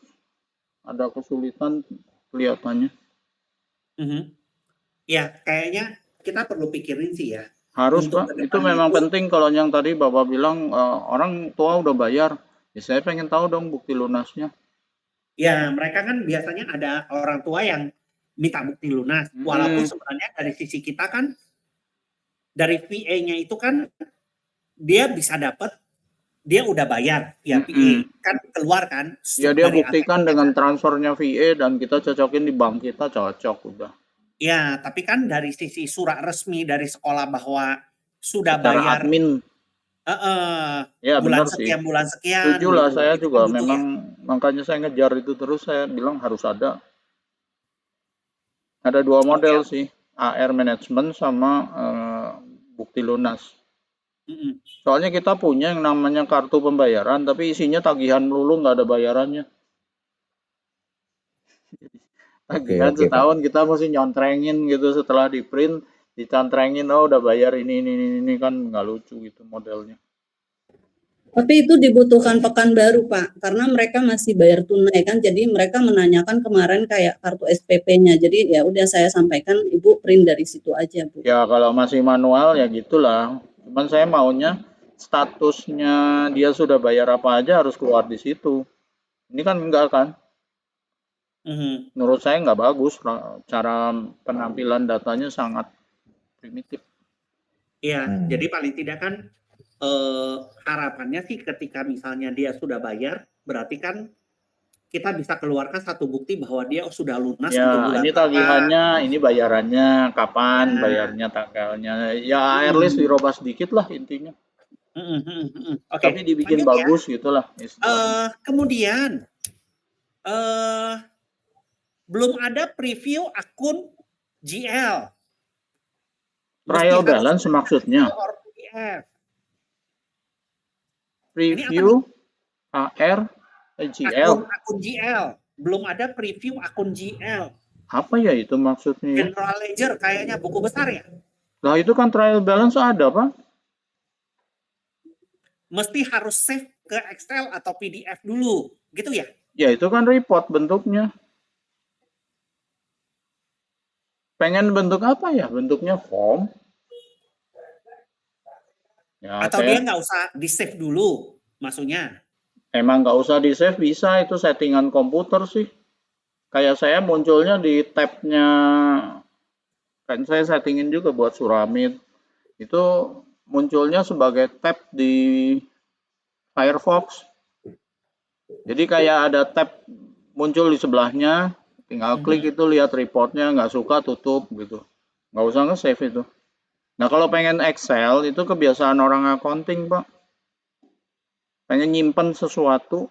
Ada kesulitan kelihatannya. Ya, kayaknya kita perlu pikirin sih ya. Harus Pak, itu memang penting. Kalau yang tadi Bapak bilang orang tua udah bayar, ya saya pengen tahu dong bukti lunasnya. Ya, mereka kan biasanya ada orang tua yang minta bukti lunas. Walaupun sebenarnya dari sisi kita kan, dari VA-nya itu kan, dia bisa dapat, dia udah bayar via VA. Kan keluar kan. Ya dia buktikan dengan transfernya VA dan kita cocokin di bank kita, cocok udah. Ya, tapi kan dari sisi surat resmi dari sekolah bahwa sudah secara bayar admin. Ya bulan benar sih. sekian Setuju gitu lah, loh. saya Itu juga kan butuh ya. memang makanya saya ngejar itu terus, saya bilang harus ada. Ada dua model sih, AR management sama bukti lunas. Mm-mm. Soalnya kita punya yang namanya kartu pembayaran, tapi isinya tagihan melulu, nggak ada bayarannya. Tagihan Oke, Pak. setahun kita mesti nyontrengin gitu, setelah di print dicantrengin, oh udah bayar ini kan nggak lucu gitu modelnya. Tapi itu dibutuhkan Pekanbaru, Pak, karena mereka masih bayar tunai kan. Jadi mereka menanyakan kemarin kayak kartu SPP-nya. Jadi ya udah saya sampaikan Ibu print dari situ aja, Bu. Ya kalau masih manual ya gitulah. Cuman saya maunya statusnya dia sudah bayar apa aja harus keluar di situ. Ini kan enggak kan? Mhm. Menurut saya nggak bagus, cara penampilan datanya sangat primitif. Iya, jadi paling tidak kan harapannya sih ketika misalnya dia sudah bayar, berarti kan kita bisa keluarkan satu bukti bahwa dia sudah lunas untuk Ya, bulan ini berapa. tagihannya, ini bayarannya, kapan Ya. bayarnya, tanggalnya. Ya, airlist dirobah sedikit lah intinya. Oke, Tapi dibikin lanjut ya. bagus gitulah istilahnya. Kemudian belum ada preview akun GL. Trial balance maksudnya. Preview AR GL. Akun GL. Belum ada preview akun GL. Apa ya itu maksudnya? General Ledger kayaknya buku besar ya? Nah itu kan trial balance ada, Pak. Mesti harus save ke Excel atau PDF dulu, gitu ya? Ya itu kan report bentuknya. Pengen bentuk apa ya? Bentuknya form. Ya, atau dia nggak usah di-save dulu, maksudnya? Emang nggak usah di-save, bisa, itu settingan komputer sih. Kayak saya munculnya di tab-nya, kan saya settingin juga buat Suramid. Itu munculnya sebagai tab di Firefox. Jadi kayak ada tab muncul di sebelahnya, tinggal klik itu, lihat reportnya, nggak suka tutup gitu. Nggak usah nge-save itu. Nah kalau pengen Excel, itu kebiasaan orang accounting, Pak. Pengen nyimpen sesuatu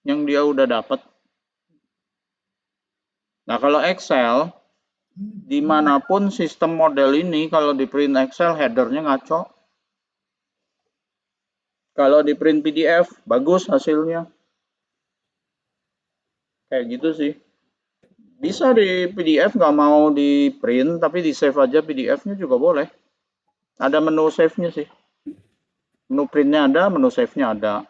yang dia udah dapat. Nah kalau Excel, dimanapun sistem model ini, kalau di print Excel, headernya ngaco. Kalau di print PDF, bagus hasilnya. Kayak gitu sih. Bisa di PDF, nggak mau di print, tapi di save aja PDF-nya juga boleh. Ada menu save-nya sih. Menu print-nya ada, menu save-nya ada.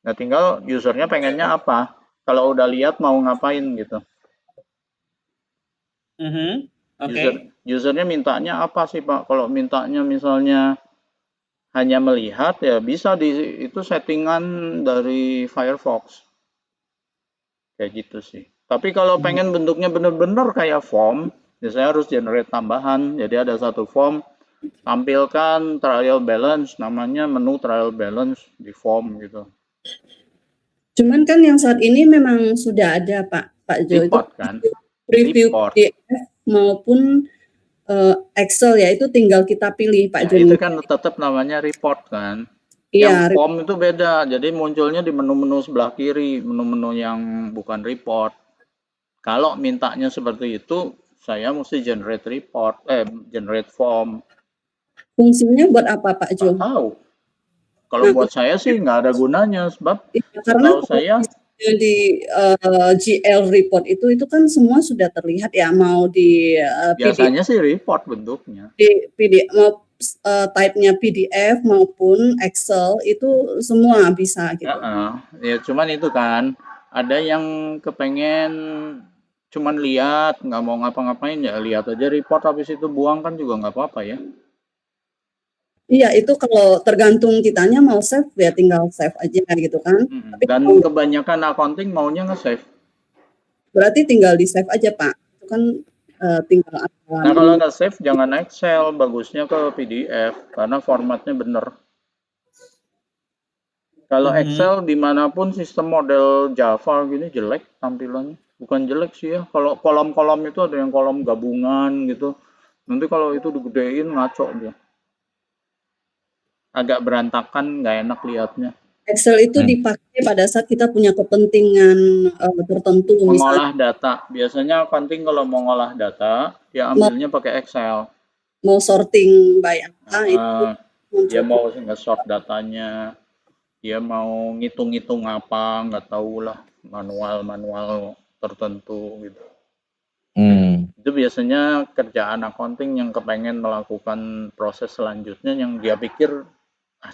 Nah tinggal usernya pengennya apa. Kalau udah lihat mau ngapain gitu. Usernya mintanya apa sih Pak? Kalau mintanya misalnya hanya melihat, ya bisa itu settingan dari Firefox. Kayak gitu sih. Tapi kalau pengen bentuknya bener-bener kayak form, ya saya harus generate tambahan. Jadi ada satu form, tampilkan trial balance, namanya menu trial balance di form gitu. Cuman kan yang saat ini memang sudah ada Pak Jo, report, itu kan? preview Report. PDF maupun Excel ya, itu tinggal kita pilih Pak Ya, Joni. itu kan tetap namanya report kan. Iya, Yang form itu beda, jadi munculnya di menu-menu sebelah kiri, menu-menu yang bukan report. Kalau mintanya seperti itu, saya mesti generate report, generate form. Fungsinya buat apa Pak Jo? Nggak tahu. Kalau buat saya sih nggak ada gunanya, sebab karena kalau saya di GL report itu kan semua sudah terlihat ya, mau di biasanya sih report bentuknya. Di PDF mau type-nya PDF maupun Excel itu semua bisa gitu. Ya cuman itu kan ada yang kepengen cuman lihat, nggak mau ngapa-ngapain, ya lihat aja report, habis itu buang kan juga nggak apa-apa ya. Iya, itu kalau tergantung kitanya mau save ya tinggal save aja gitu kan. Tapi Dan kebanyakan accounting maunya nge-save. Berarti tinggal di save aja Pak. Itu kan tinggal Nah kalau nggak save jangan Excel, bagusnya ke PDF karena formatnya bener. Kalau Excel dimanapun sistem model Java gini jelek tampilannya. Bukan jelek sih ya. Kalau kolom-kolom itu ada yang kolom gabungan gitu. Nanti kalau itu digedein ngaco dia. Agak berantakan, nggak enak lihatnya. Excel itu dipakai pada saat kita punya kepentingan tertentu, misalnya Mengolah data. Biasanya accounting kalau mau ngolah data, dia ambilnya pakai Excel. mau sorting by apa itu Dia mau nge-sort datanya, dia mau ngitung-ngitung apa, nggak tahu lah, manual tertentu gitu. Itu biasanya kerjaan accounting yang kepengen melakukan proses selanjutnya yang dia pikir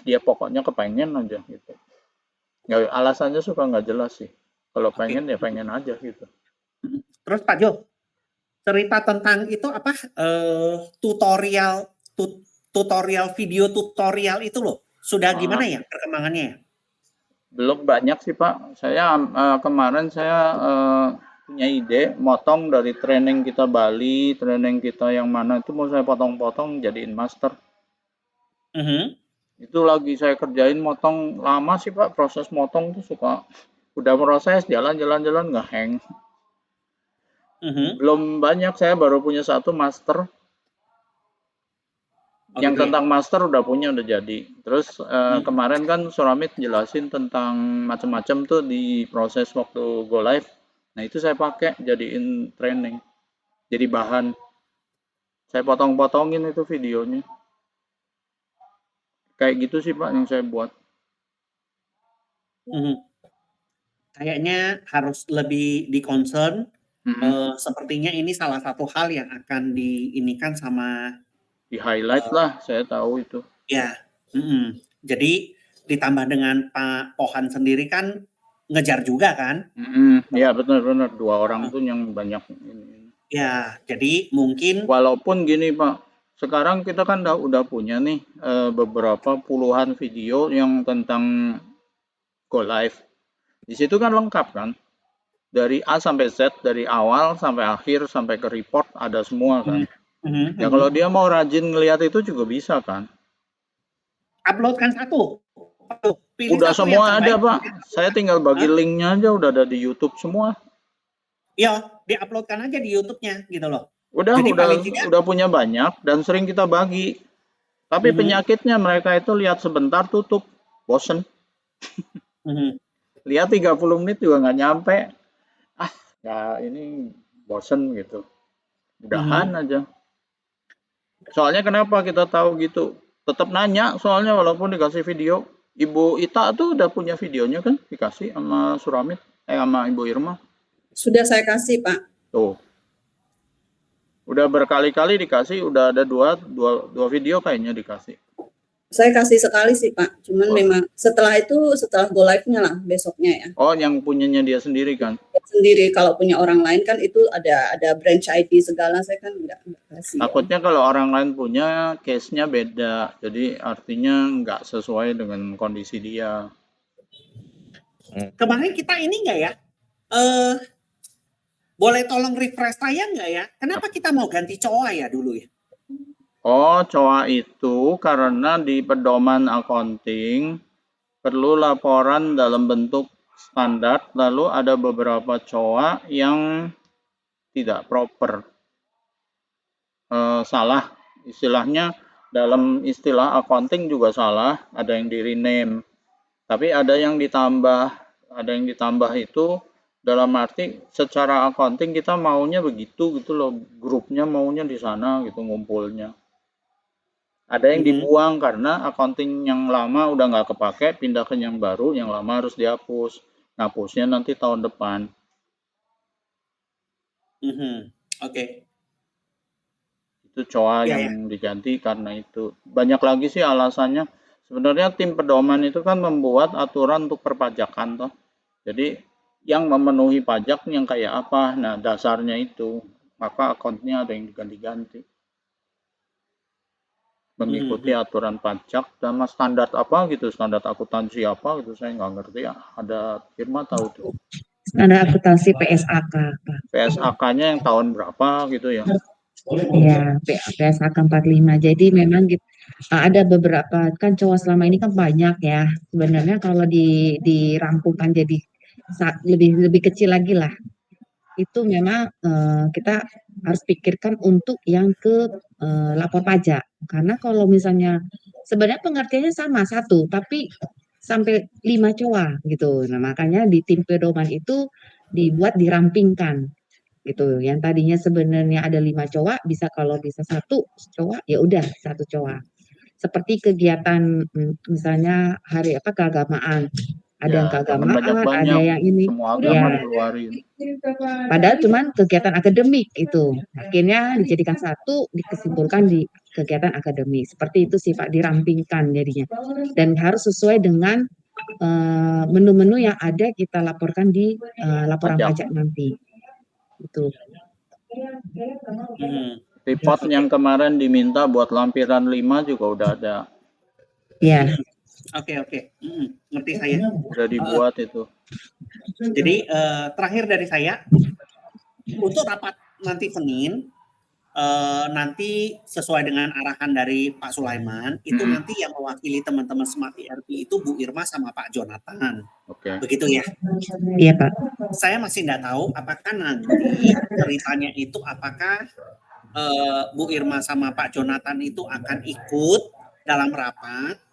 dia pokoknya kepengen aja gitu. Nggak, alasannya suka nggak jelas sih. Kalau pengen ya pengen aja gitu. Terus Pak Jo, cerita tentang itu apa tutorial video tutorial itu loh, sudah gimana ya perkembangannya ya? Belum banyak sih Pak. Saya kemarin saya punya ide motong dari training kita Bali, training kita yang mana itu mau saya potong-potong jadiin master. Itu lagi saya kerjain motong lama sih Pak, proses motong tuh suka udah proses jalan nggak hang. Belum banyak, saya baru punya satu master. Yang tentang master udah punya, udah jadi. Terus kemarin kan Suramit jelasin tentang macam-macam tuh di proses waktu go live. Nah itu saya pakai jadiin training, jadi bahan. Saya potong-potongin itu videonya. Kayak gitu sih Pak yang saya buat. Kayaknya harus lebih di concern. Sepertinya ini salah satu hal yang akan diinikan sama di highlight lah, saya tahu itu. Ya, jadi ditambah dengan Pak Pohan sendiri kan ngejar juga kan? Ya benar-benar 2 orang tuh yang banyak ini. Ya, jadi mungkin walaupun gini Pak, sekarang kita kan udah punya nih beberapa puluhan video yang tentang go live. Di situ kan lengkap kan, dari A sampai Z, dari awal sampai akhir sampai ke report ada semua kan. Ya kalau dia mau rajin ngelihat itu juga bisa kan. Uploadkan satu. Udah semua ada Pak. Saya tinggal bagi linknya aja, udah ada di YouTube semua. Iya, diuploadkan aja di YouTube-nya gitu loh. Udah punya banyak dan sering kita bagi. Tapi penyakitnya mereka itu lihat sebentar tutup, bosen. Lihat 30 menit juga nggak nyampe. Ya ini bosen gitu. Udahan aja. Soalnya kenapa kita tahu gitu? Tetap nanya soalnya walaupun dikasih video. Ibu Ita tuh udah punya videonya kan dikasih sama Suramit, sama Ibu Irma. Sudah saya kasih Pak. Tuh. Udah berkali-kali dikasih, udah ada dua video kayaknya dikasih. Saya kasih sekali sih Pak, cuman memang setelah go live-nya lah besoknya ya. Oh, yang punyanya dia sendiri kan? Sendiri, kalau punya orang lain kan itu ada branch ID segala, saya kan nggak kasih. Takutnya kalau orang lain punya case-nya beda, jadi artinya nggak sesuai dengan kondisi dia. Kemarin kita ini nggak ya? Boleh tolong refresh saya nggak ya? Kenapa kita mau ganti COA ya dulu ya? Oh, COA itu karena di pedoman accounting perlu laporan dalam bentuk standar, lalu ada beberapa COA yang tidak proper. Salah, istilahnya dalam istilah accounting juga salah, ada yang di rename. Tapi ada yang ditambah itu dalam arti secara accounting kita maunya begitu gitu loh, grupnya maunya di sana gitu ngumpulnya. Ada yang dibuang karena accounting yang lama udah nggak kepake, pindah ke yang baru, yang lama harus dihapus. Ngapusnya nanti tahun depan. Oke. Itu COA yang diganti karena itu. Banyak lagi sih alasannya. Sebenarnya tim pedoman itu kan membuat aturan untuk perpajakan toh. Jadi yang memenuhi pajak yang kayak apa, nah dasarnya itu. Maka akunnya ada yang diganti-ganti. Mengikuti aturan pajak dan standar apa gitu, standar akuntansi apa gitu, saya nggak ngerti ya. Ada Irma tahu tuh. Standar akuntansi PSAK. PSAK-nya yang tahun berapa gitu ya? Iya, PSAK 45. Jadi memang ada beberapa kan COA selama ini kan banyak ya. Sebenarnya kalau dirampungkan jadi lebih kecil lagi lah. itu memang kita harus pikirkan untuk yang ke lapor pajak. Karena kalau misalnya sebenarnya pengertiannya sama satu, tapi sampai 5 COA gitu. Nah, makanya di tim pedoman itu dibuat dirampingkan gitu. Yang tadinya sebenarnya ada 5 COA, bisa kalau bisa 1 COA ya udah 1 COA. Seperti kegiatan misalnya hari apa keagamaan. Ada yang Ya, jangan keagamaan, ada banyak-banyak. yang ini. Semua Udah, agama Ya, keluarin. padahal cuman kegiatan akademik itu. Akhirnya dijadikan satu, dikesimpulkan di kegiatan akademik. Seperti itu sih Pak, dirampingkan jadinya. Dan harus sesuai dengan menu-menu yang ada kita laporkan di laporan Pajak. pajak nanti. Itu. Report yang kemarin diminta buat lampiran 5 juga udah ada. Ya. Oke. Ngerti saya. Udah dibuat itu. Jadi terakhir dari saya, untuk rapat nanti Senin, nanti sesuai dengan arahan dari Pak Sulaiman, itu nanti yang mewakili teman-teman Smart ERP itu Bu Irma sama Pak Jonathan. Oke. Begitu ya? Iya Pak. Saya masih nggak tahu apakah nanti ceritanya itu apakah Bu Irma sama Pak Jonathan itu akan ikut dalam rapat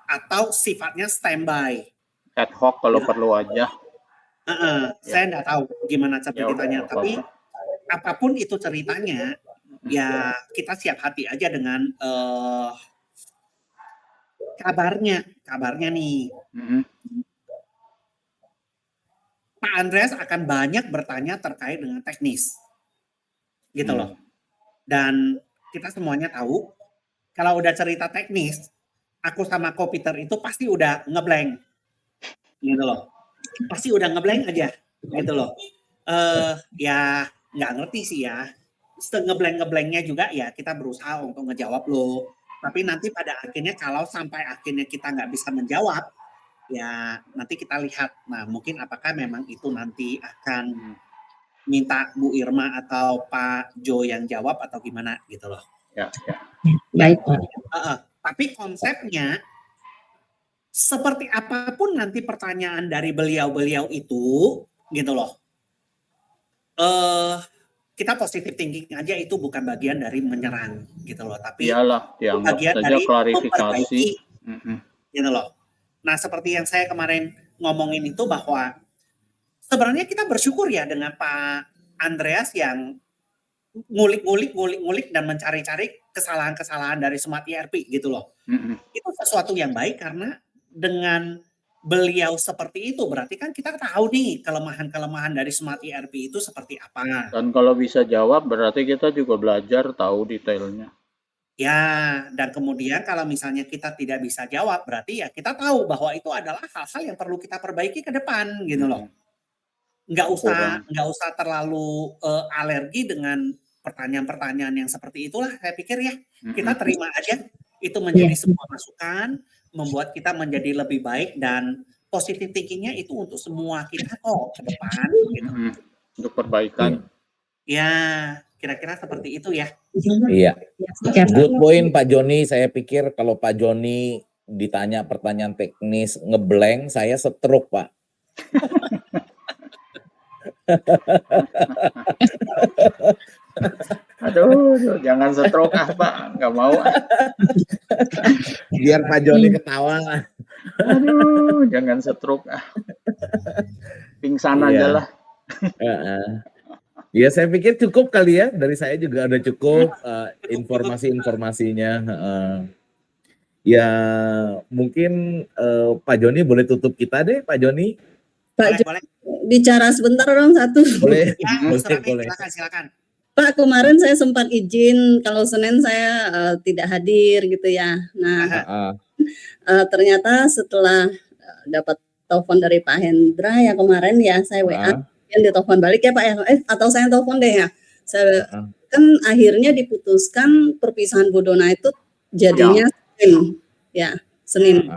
atau sifatnya standby. Ad hoc kalau perlu aja. Saya nggak tahu gimana ceritanya, Ya udah, tapi apapun itu ceritanya, ya kita siap hati aja dengan kabarnya nih. Pak Andreas akan banyak bertanya terkait dengan teknis, gitu loh. Dan kita semuanya tahu, kalau udah cerita teknis, aku sama Ko Peter itu pasti udah ngeblank, gitu loh. Pasti udah ngeblank aja, gitu loh. Ya nggak ngerti sih ya. Ngeblank-ngeblanknya juga ya kita berusaha untuk ngejawab loh. Tapi nanti pada akhirnya kalau sampai akhirnya kita nggak bisa menjawab, ya nanti kita lihat. Nah mungkin apakah memang itu nanti akan minta Bu Irma atau Pak Jo yang jawab atau gimana gitu loh. Ya. Baik Pak. Tapi konsepnya seperti apapun nanti pertanyaan dari beliau-beliau itu gitu loh. Kita positive thinking aja itu bukan bagian dari menyerang gitu loh, tapi iyalah, dianggap bagian saja dari klarifikasi. Gitu loh. Nah seperti yang saya kemarin ngomongin itu bahwa sebenarnya kita bersyukur ya dengan Pak Andreas yang ngulik dan mencari-cari kesalahan-kesalahan dari Smart ERP gitu loh. Itu sesuatu yang baik karena dengan beliau seperti itu berarti kan kita tahu nih kelemahan-kelemahan dari Smart ERP itu seperti apa. Dan kalau bisa jawab berarti kita juga belajar tahu detailnya. Ya, dan kemudian kalau misalnya kita tidak bisa jawab berarti ya kita tahu bahwa itu adalah hal-hal yang perlu kita perbaiki ke depan gitu loh. Nggak usah terlalu alergi dengan pertanyaan-pertanyaan yang seperti itulah, saya pikir ya. Kita terima aja itu menjadi sebuah masukan, membuat kita menjadi lebih baik dan positive thinkingnya itu untuk semua kita kok ke depan gitu. Untuk perbaikan. Ya, kira-kira seperti itu ya. Iya. Good point Pak Joni. Saya pikir kalau Pak Joni ditanya pertanyaan teknis ngeblank, saya stroke Pak. Aduh, jangan stroke Pak, nggak mau. Biar Pak Joni ketawa. Aduh, jangan stroke Pingsan aja lah. Ya saya pikir cukup kali ya, dari saya juga udah cukup informasi-informasinya. Ya mungkin Pak Joni boleh tutup kita deh Pak Joni. Pak Joni bicara sebentar dong satu. Boleh. Ya, boleh. Silakan. Pak, kemarin saya sempat izin kalau Senin saya tidak hadir gitu ya. Nah, ternyata setelah dapat telepon dari Pak Hendra ya kemarin ya, saya WA, yang ditelepon balik ya Pak ya, atau saya telepon deh ya. Saya kan akhirnya diputuskan perpisahan Bodona itu jadinya Senin, ya Senin.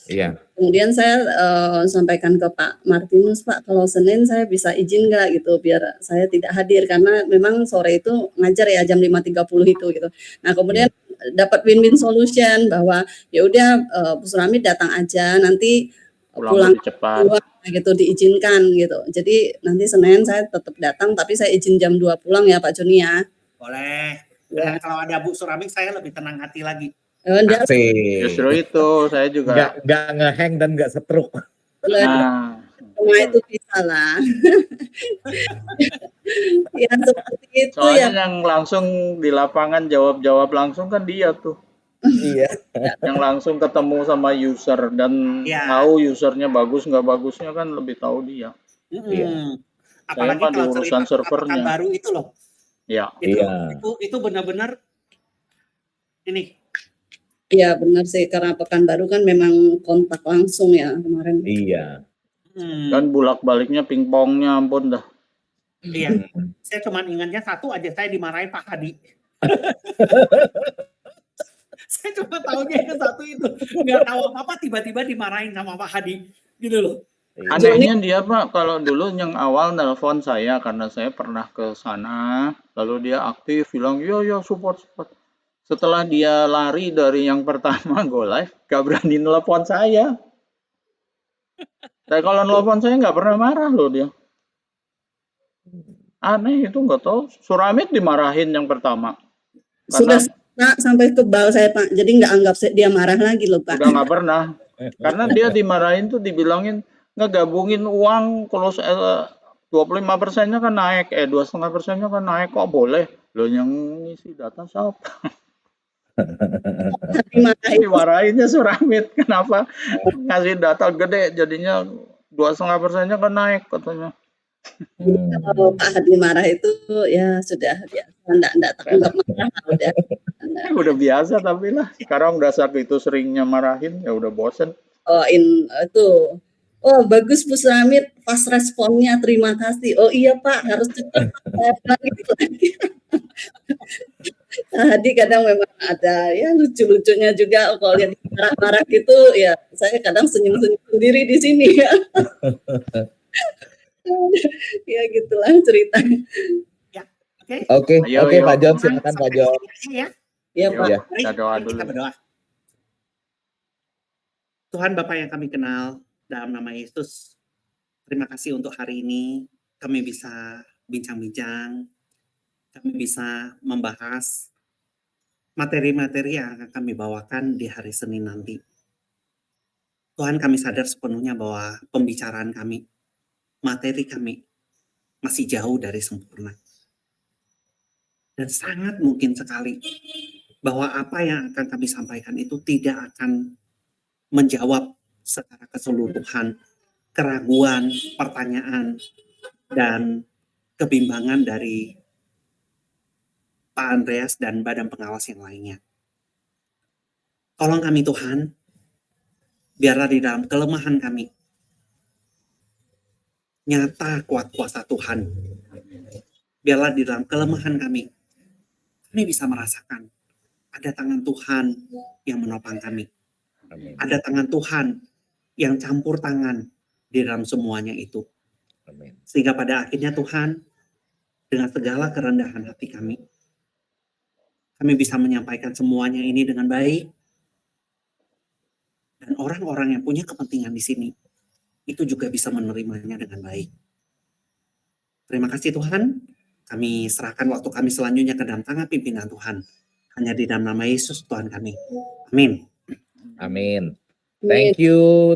Iya. Kemudian saya sampaikan ke Pak Martinus, Pak kalau Senin saya bisa izin nggak gitu biar saya tidak hadir karena memang sore itu ngajar ya jam 5.30 itu gitu. Nah kemudian dapat win-win solution bahwa ya udah Bu Surami datang aja nanti pulang lebih cepat. dua gitu diizinkan gitu. Jadi nanti Senin saya tetap datang tapi saya izin jam 2 pulang ya Pak Joni ya. Boleh. Ya. Kalau ada Bu Suramik saya lebih tenang hati lagi. Enggak, Justru itu saya juga nggak ngehang dan nggak setruk. nah semua itu bisa lah. Ya seperti itu soalnya ya. yang langsung di lapangan jawab langsung kan dia tuh. Iya. Yang langsung ketemu sama user dan Ya. tahu usernya bagus nggak bagusnya kan lebih tahu dia. Iya. Apalagi Saya mah di kalau urusan cerita servernya. baru itu loh. Ya. Itu benar-benar ini. Iya benar sih karena Pekanbaru kan memang kontak langsung ya kemarin. Iya. Dan bulak-baliknya pingpongnya ampun dah. Iya. Saya cuma ingatnya satu aja, saya dimarahin Pak Hadi. Saya cuma tahunya itu satu itu. Nggak tahu apa-apa tiba-tiba dimarahin sama Pak Hadi. Gitu loh. Anehnya dia Pak, kalau dulu yang awal nelpon saya karena saya pernah ke sana, lalu dia aktif bilang, yo support. Setelah dia lari dari yang pertama go live, gak berani nelpon saya. Tapi kalau nelpon saya nggak pernah marah loh dia. Aneh itu nggak tahu. Suramit dimarahin yang pertama. Sudah sampai kebal saya Pak, jadi nggak anggap dia marah lagi loh Pak. Udah nggak pernah. Karena dia dimarahin tuh dibilangin ngegabungin uang kalau 25%-nya kan naik, 2,5%-nya kan naik, kok boleh? Loh yang ngisi data siapa? Dimarahinnya Suramit, kenapa ngasih data gede jadinya 2,5%-nya kan naik katanya. Kalau Pak Hadi marah itu ya sudah biasa, enggak tanggap marah Udah biasa tapi lah, sekarang udah itu seringnya marahin ya udah bosen. Oh bagus Bu Suramit, fast responnya, terima kasih. Oh iya Pak, harus cepat. Hadi kadang memang ada ya lucu-lucunya juga kalau lihat marah-marah gitu ya, saya kadang senyum-senyum sendiri di sini ya. Ya gitulah ceritanya. Ya, Oke, Pak John, silakan Pak John. Ya Pak. Kita doa dulu. Kita berdoa. Tuhan Bapa yang kami kenal, dalam nama Yesus, terima kasih untuk hari ini kami bisa bincang-bincang, kami bisa membahas materi-materi yang akan kami bawakan di hari Senin nanti. Tuhan, kami sadar sepenuhnya bahwa pembicaraan kami, materi kami masih jauh dari sempurna. Dan sangat mungkin sekali bahwa apa yang akan kami sampaikan itu tidak akan menjawab secara keseluruhan keraguan, pertanyaan, dan kebimbangan dari Pak Andreas dan badan pengawas yang lainnya. Tolong kami Tuhan, biarlah di dalam kelemahan kami, nyata kuat kuasa Tuhan. Biarlah di dalam kelemahan kami bisa merasakan ada tangan Tuhan yang menopang kami. Amin. Ada tangan Tuhan yang campur tangan di dalam semuanya itu. Amin. Sehingga pada akhirnya Tuhan, dengan segala kerendahan hati kami bisa menyampaikan semuanya ini dengan baik. Dan orang-orang yang punya kepentingan di sini, itu juga bisa menerimanya dengan baik. Terima kasih Tuhan, kami serahkan waktu kami selanjutnya ke dalam tangan pimpinan Tuhan. Hanya di dalam nama Yesus Tuhan kami. Amin. Amin. Thank you.